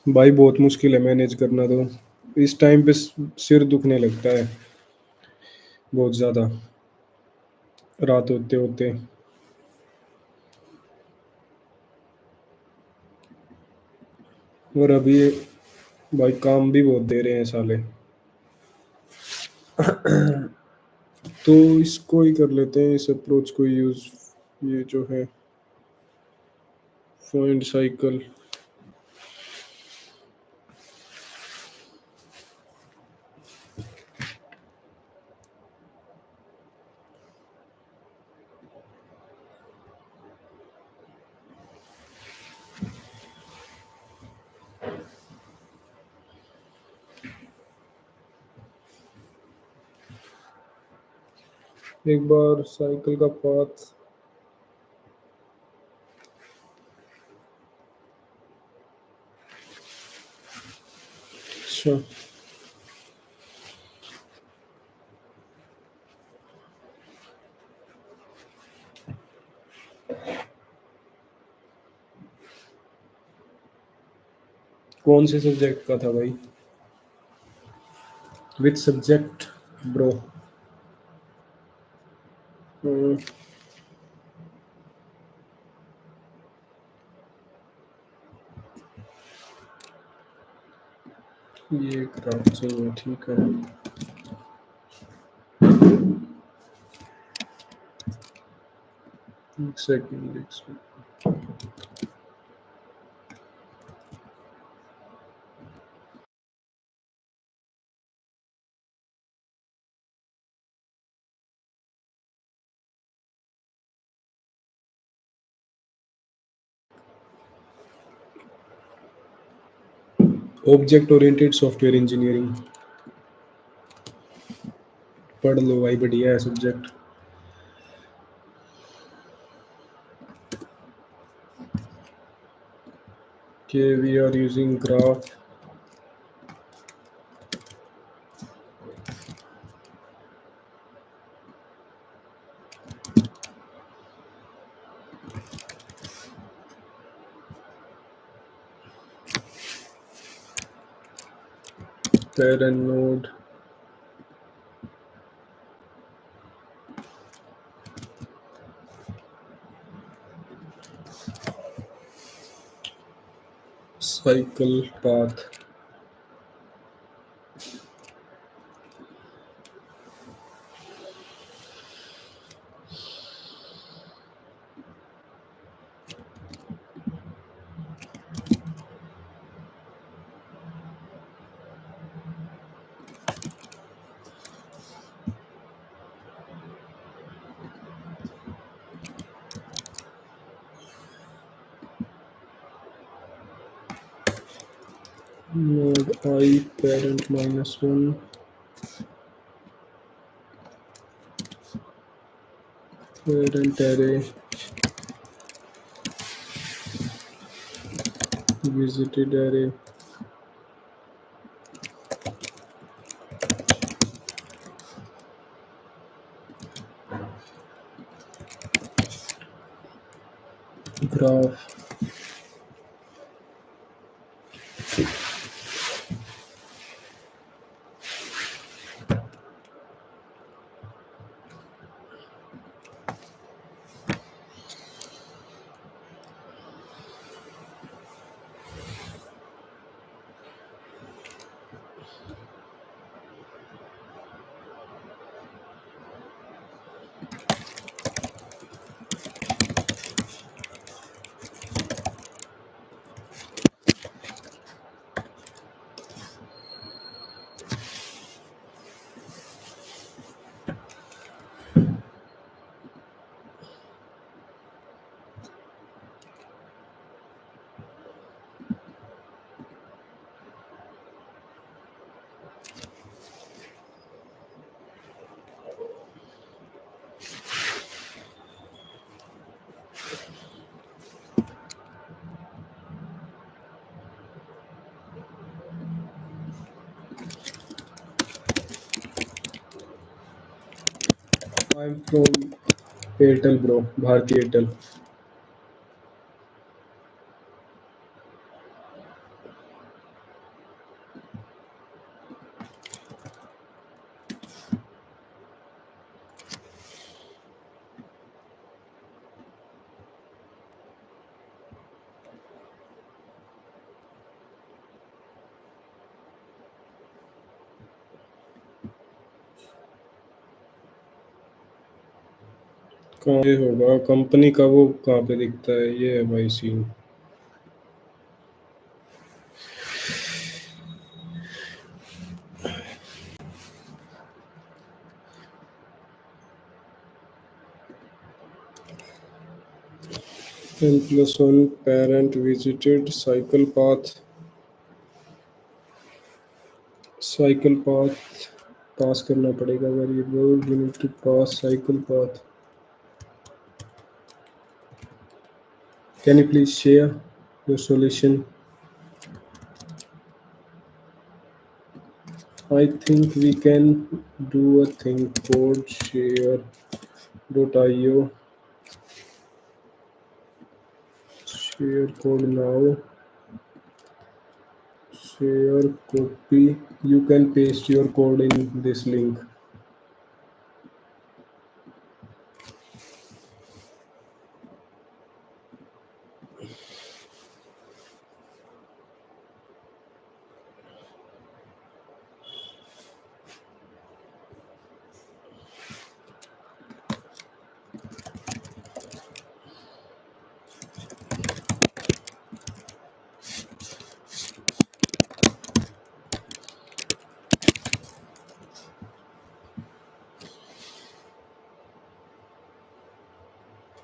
S1: भाई बहुत मुश्किल है manage करना तो। इस time पे सिर दुखने लगता है बहुत ज़्यादा, रात होते होते। और अभी भाई काम भी बहुत दे रहे हैं साले। तो इसको ही कर लेते हैं, इस अप्रोच को यूज, ये जो है फाइंड साइकिल। एक बार साइकिल का पाथ। अच्छा, कौन से सब्जेक्ट का था भाई? Which subject bro? ये ग्राफ चाहिए, ठीक है। एक सेकंड, एक second. Object oriented software engineering पढ़ लो भाई, बढ़िया है सब्जेक्ट। के we are using graph. parent node, cycle path, node I parent -1, parent array, visited array, graph। I am from Airtel bro, भारतीय एयरटेल। कहाँ ये होगा कंपनी का, वो कहाँ पे दिखता है? ये है भाई सीन। N+1 parent visited cycle path pass करना पड़ेगा variable, you need to pass cycle path. Can you please share your solution? I think we can do a thing called share.io. Share code now. Share copy. You can paste your code in this link.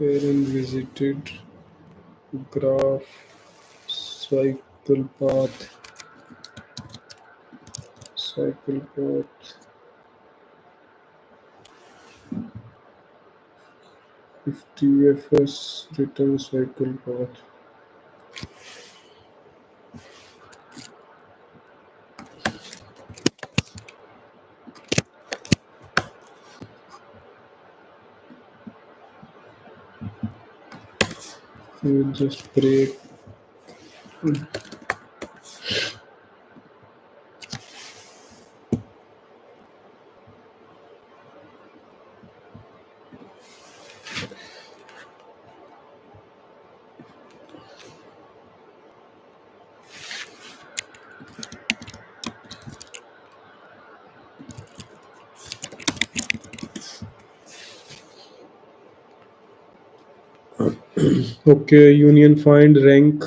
S1: Parent visited graph cycle path. If TFS return cycle path. You just break. Okay, union find rank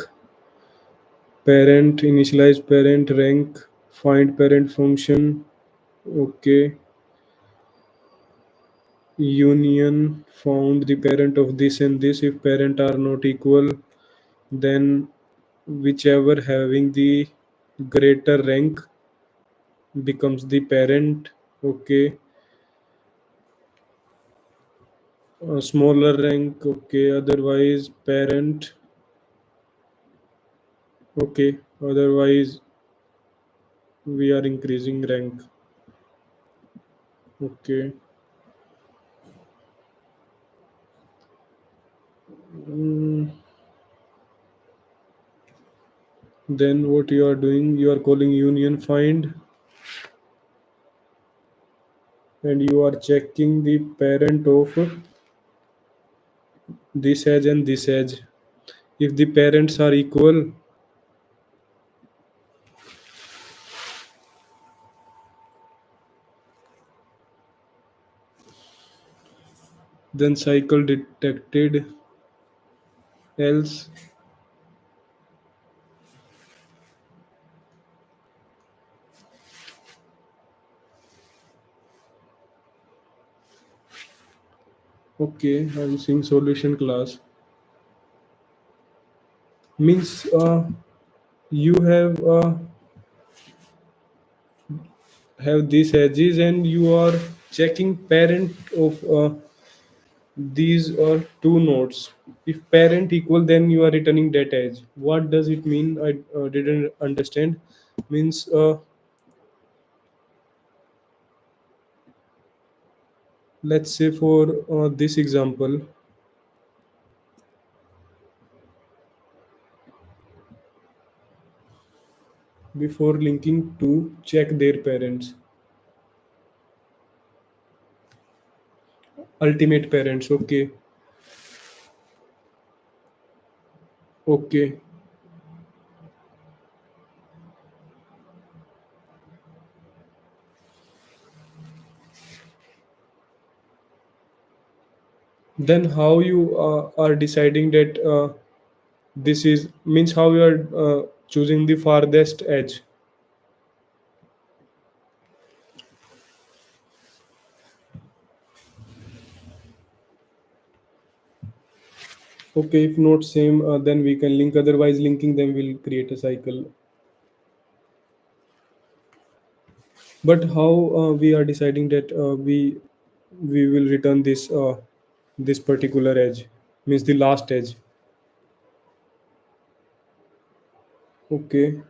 S1: parent, initialize parent rank, find parent function. Okay, union found the parent of this and this. If parent are not equal, then whichever having the greater rank becomes the parent. Okay, a smaller rank. Okay, otherwise parent. Okay, otherwise we are increasing rank. Okay. Mm, then what you are doing? You are calling union find and you are checking the parent of this edge and this edge. If the parents are equal, then cycle detected, else okay. I'm seeing solution class means you have these edges and you are checking parent of these are two nodes. If parent equal, then you are returning that edge. What does it mean? I didn't understand. Means let's say for this example, before linking to check their parents, ultimate parents. Okay, okay, Then how you are deciding that this is means how you are choosing the farthest edge? Okay, if not same, then we can link. Otherwise, linking them will create a cycle. But how we are deciding that we will return this particular edge, means the last edge. Okay.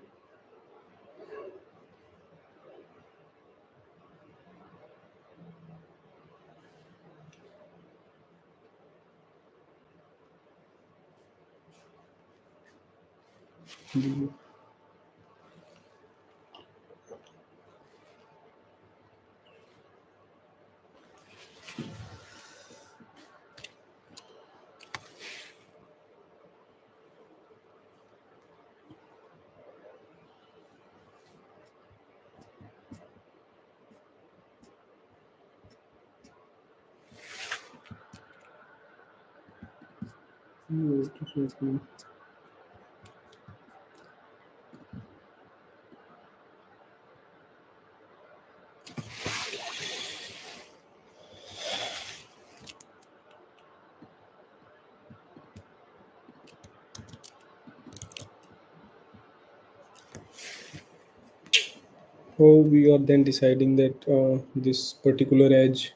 S1: How we are then deciding that this particular edge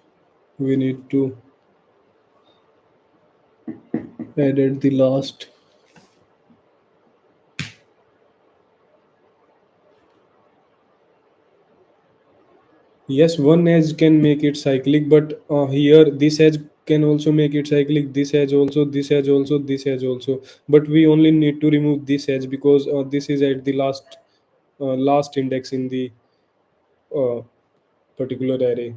S1: we need to add at the last. Yes, one edge can make it cyclic, but here this edge can also make it cyclic. This edge also, this edge also, this edge also. But we only need to remove this edge because this is at the last index in the uh, particular array.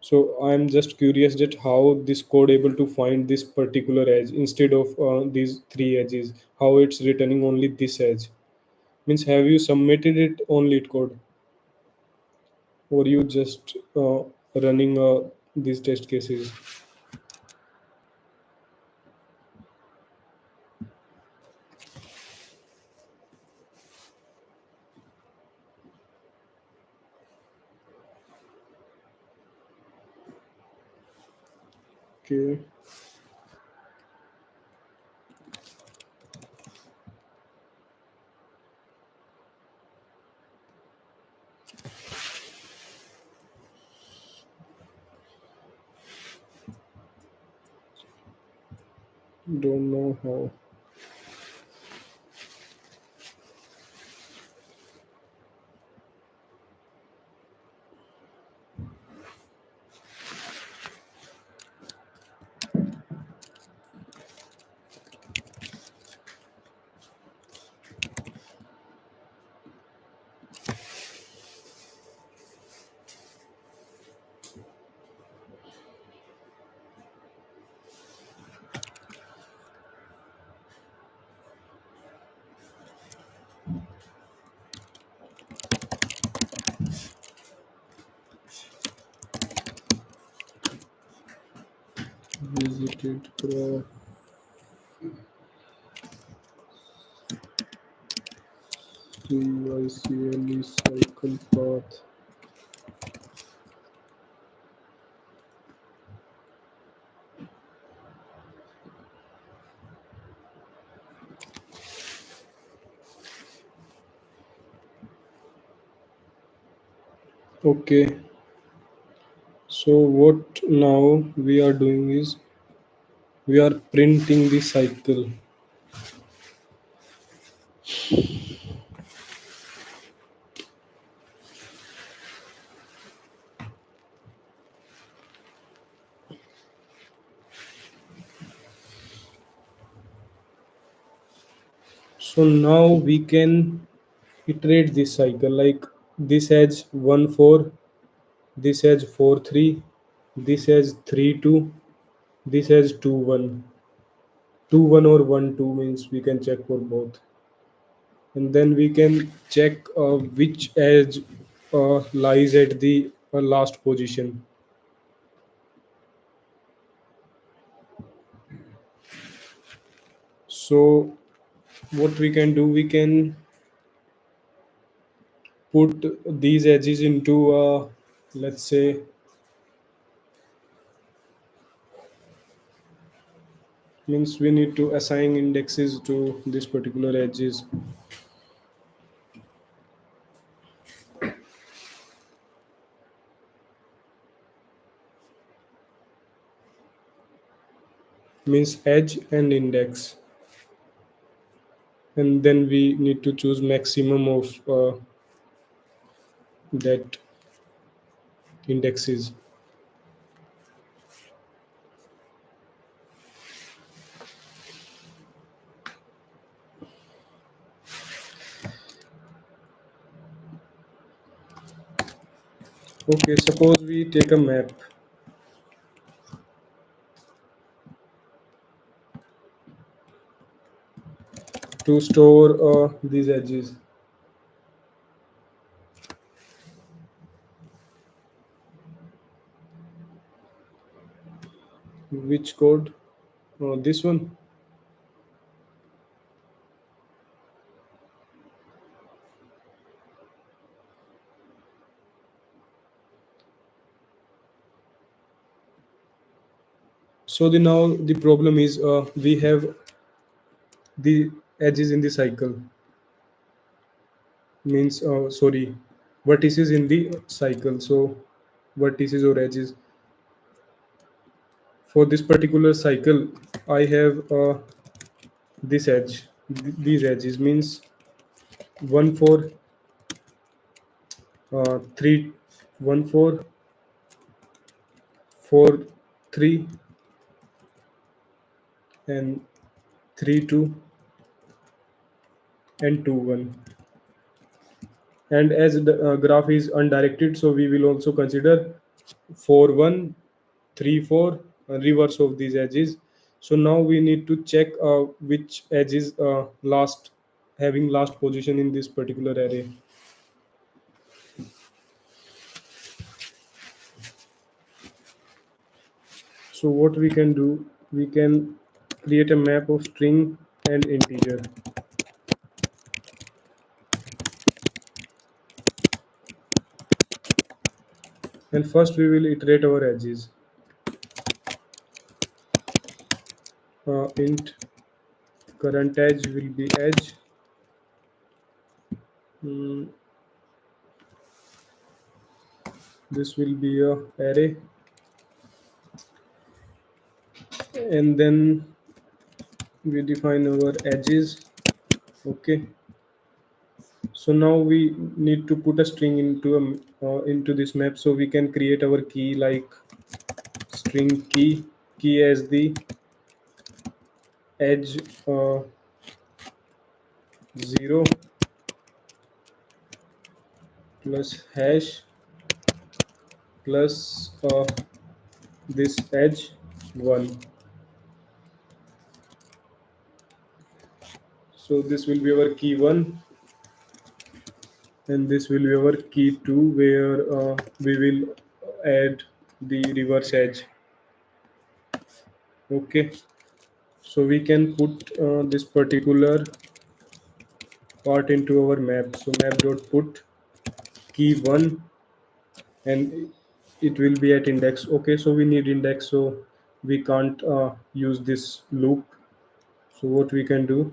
S1: So I'm just curious that how this code able to find this particular edge instead of these three edges. How it's returning only this edge. Means have you submitted it on LeetCode, or you just running these test cases? Okay, don't know how. Visited graph CYCLE cycle path. Okay, so what now we are doing is we are printing the cycle. So now we can iterate this cycle like this edge 1 4, this edge 4 3, this edge 3 2, this edge 2 1. 2 1 or 1 2 means we can check for both. And then we can check which edge lies at the last position. So what we can do, we can put these edges into let's say, means we need to assign indexes to this particular edges. Means edge and index, and then we need to choose maximum of that indexes. Okay, suppose we take a map to store these edges. Which code? This one. So the now the problem is we have the edges in the cycle, means sorry, vertices in the cycle. So vertices or edges for this particular cycle, I have this edge, these edges, means 1 4 3 1 4 4 3 and 3 2 and 2 1. And as the graph is undirected, so we will also consider 4 1 3 4 reverse of these edges. So now we need to check which edge is last, having last position in this particular array. So what we can do, we can create a map of string and integer. And first we will iterate our edges. Int current edge will be edge. Mm, this will be a array, and then we define our edges. Okay, so now we need to put a string into this map, so we can create our key like string key as the edge 0 plus hash plus this edge 1. So this will be our key 1, and this will be our key 2, where we will add the reverse edge. Okay, so we can put this particular part into our map. So map dot put key 1, and it will be at index. Okay, so we need index, so we can't use this loop. So what we can do,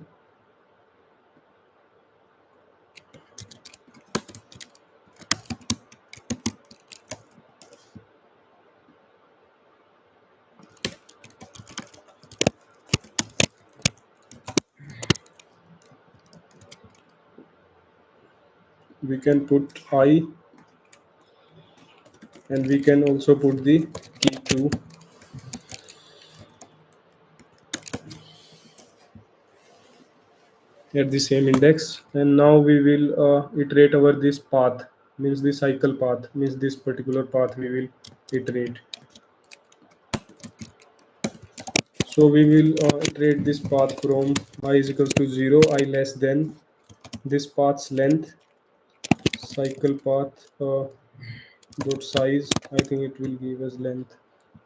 S1: we can put I, and we can also put the key 2 at the same index. And now we will iterate over this path, means the cycle path, means this particular path we will iterate. So we will iterate this path from I is equals to 0, I less than this path's length, cycle path dot size, I think it will give us length,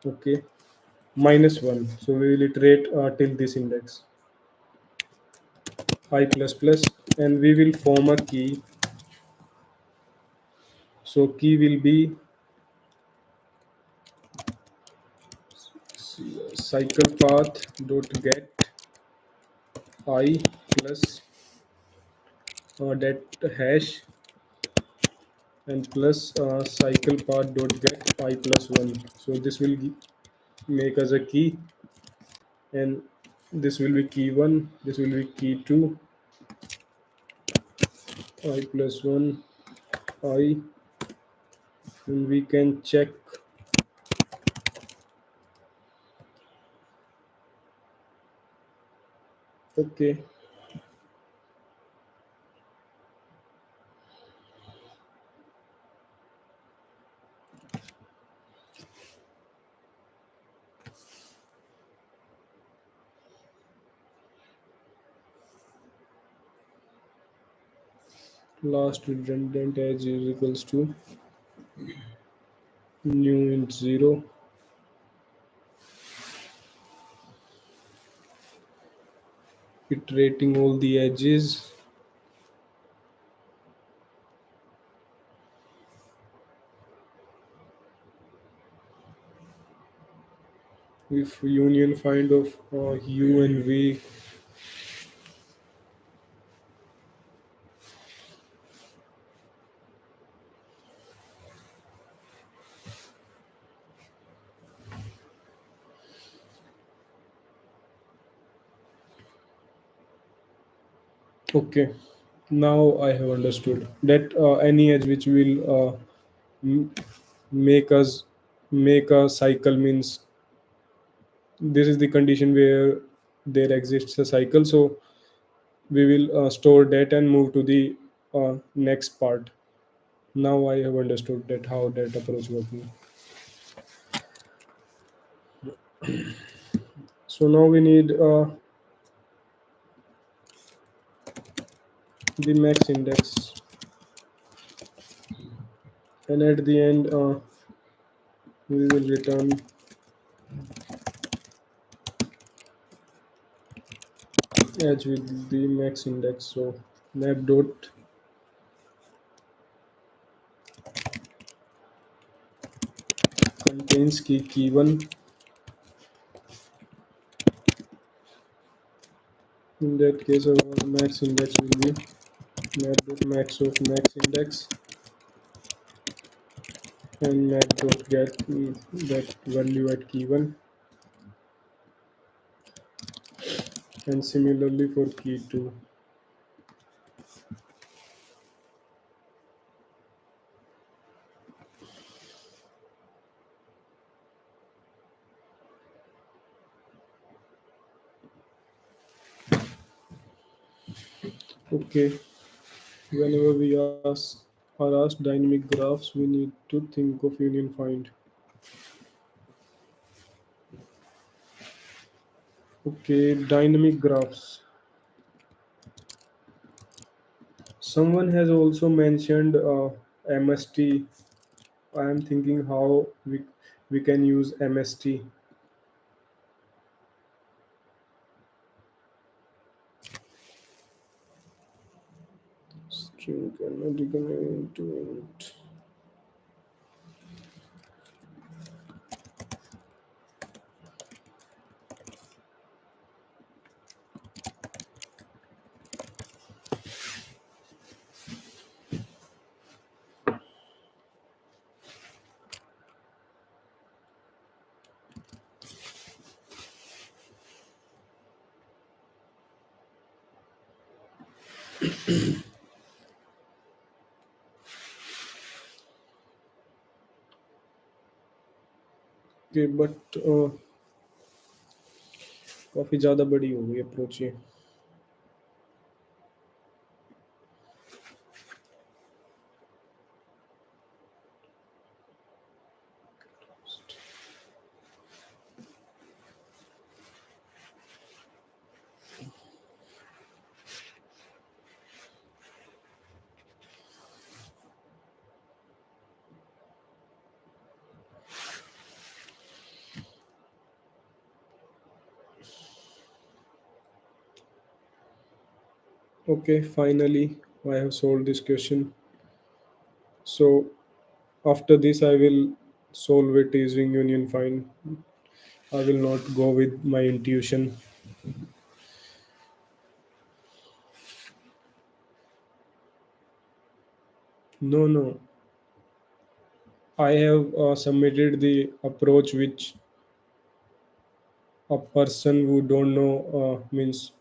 S1: okay, -1. So we will iterate till this index. I plus plus, and we will form a key. So key will be cycle path dot get I plus that hash, and plus cycle path dot get I plus 1. So this will make us a key, and this will be key 1, this will be key 2, I plus 1, I, and we can check. Okay, last redundant edge is equals to new int 0, iterating all the edges. If union find of u and v. Okay, now I have understood that any edge which will m- make us make a cycle means this is the condition where there exists a cycle. So we will store that and move to the next part. Now I have understood that how that approach working. So now we need the max index, and at the end we will return edge with the max index. So map dot contains key 1. In that case, our max index will be map dot max of max index, and map dot get that value at key 1, and similarly for key 2. Okay, whenever are asked dynamic graphs, we need to think of union find. Okay, dynamic graphs. Someone has also mentioned MST. I am thinking how we can use MST. String canonical into int. Okay, but काफी ज्यादा बड़ी हो गई approach ये. Okay, finally, I have solved this question. So after this, I will solve it using union find. I will not go with my intuition. No, no. I have submitted the approach which a person who don't know means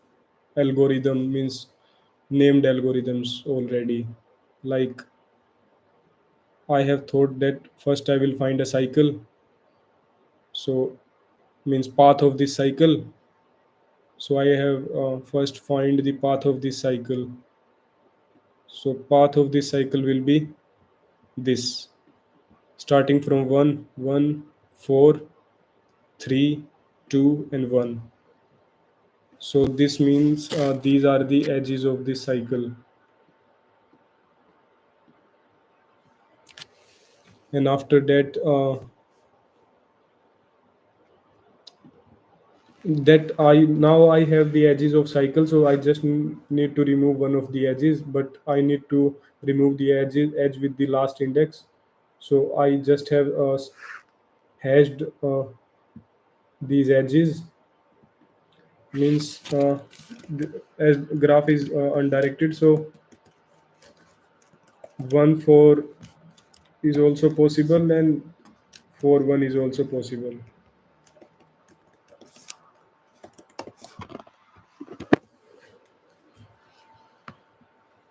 S1: algorithm means named algorithms already. Like I have thought that first I will find a cycle. So means path of this cycle. So I have first find the path of this cycle. So path of this cycle will be this, starting from 1, 1, 4, 3, 2, and 1. So this means these are the edges of this cycle. And after that, that I now I have the edges of cycle, so I just need to remove one of the edges, but I need to remove the edge with the last index. So I just have hashed these edges means as graph is undirected, so 1 4 is also possible and 4 1 is also possible.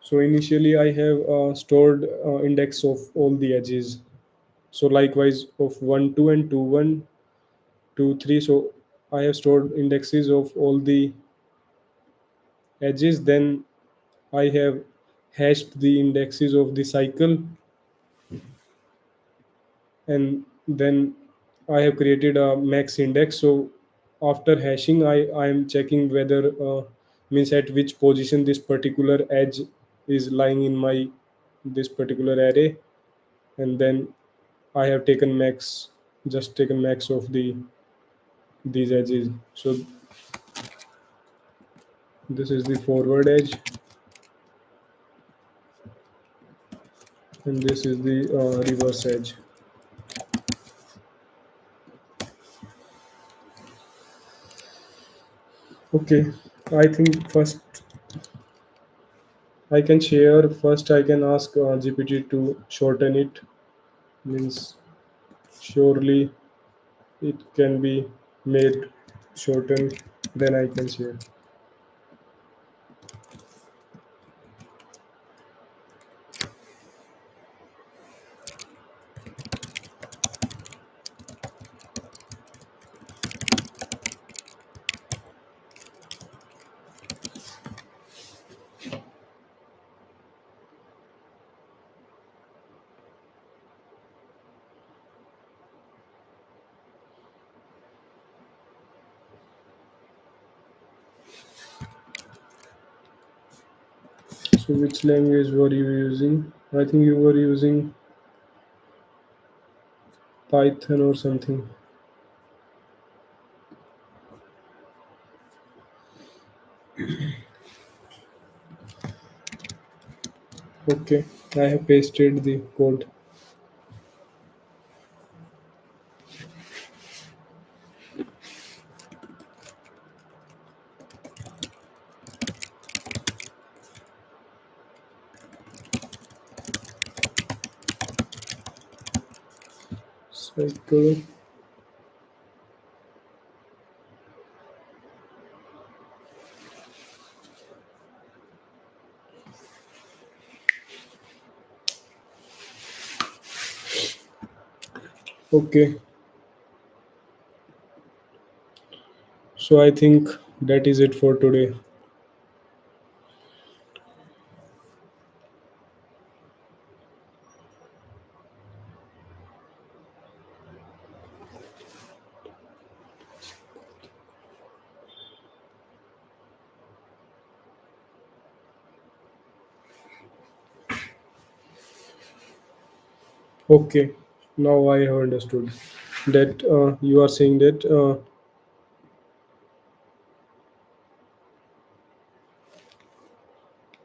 S1: So initially I have stored index of all the edges. So likewise of 1 2 and 2 1 2 3. So I have stored indexes of all the edges. Then I have hashed the indexes of the cycle, and then I have created a max index. So after hashing, I am checking whether means at which position this particular edge is lying in my this particular array, and then I have taken max, just taken max of these edges. So this is the forward edge, and this is the reverse edge. Okay, I think first I can share. First, I can ask GPT to shorten it. Means surely it can be made shortened. Then I can share. So, which language were you using? I think you were using Python or something. Okay, I have pasted the code. Cycle. Okay, so I think that is it for today. Okay, now I have understood that you are saying that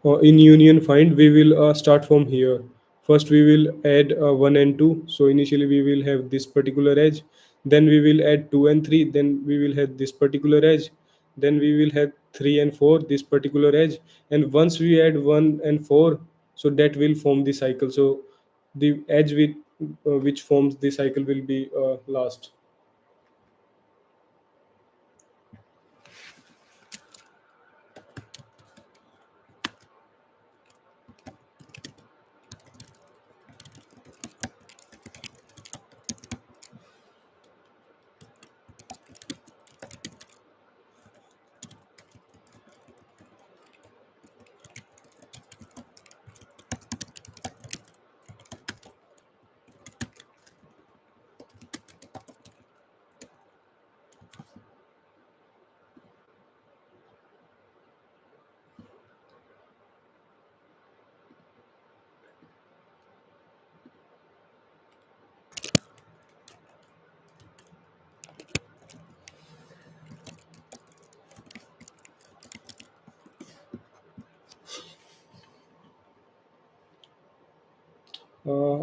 S1: In union find, we will start from here. First we will add 1 and 2. So initially we will have this particular edge, then we will add 2 and 3, then we will have this particular edge, then we will have 3 and 4, this particular edge. And once we add 1 and 4, so that will form the cycle. So the edge which forms the cycle will be last.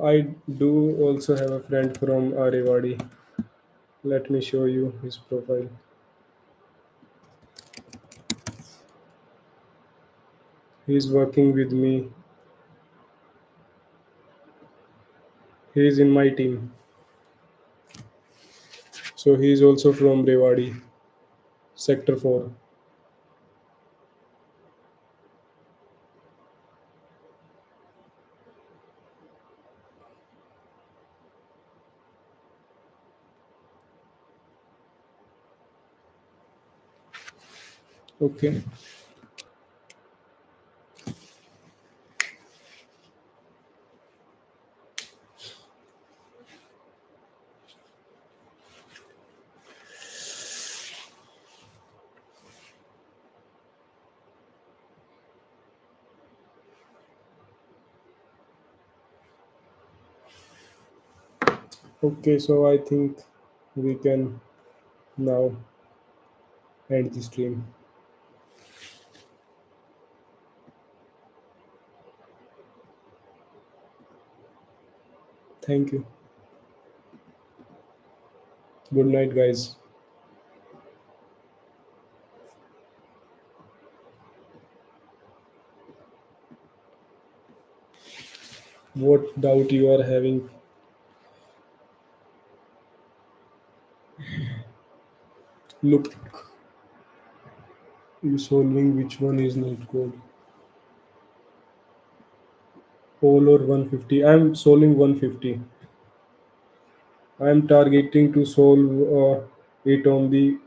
S1: I do also have a friend from Rewadi. Let me show you his profile. He's working with me. He is in my team. So he is also from Rewadi, Sector 4. Okay. Okay, so I think we can now end the stream. Thank you. Good night, guys. What doubt you are having? Look, you solving which one is not code? All or 150? I am solving 150. I am targeting to solve it on the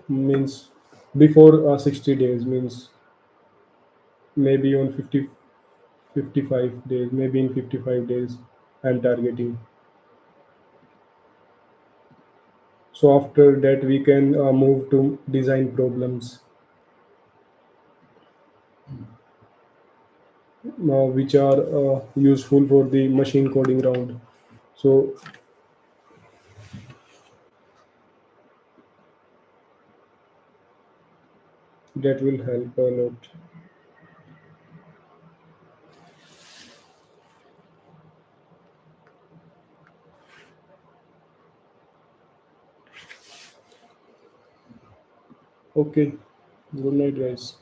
S1: means before 60 days, means maybe on 55 days, maybe in 55 days I'm targeting. So after that we can move to design problems which are useful for the machine coding round. So that will help a lot. Okay, good night guys.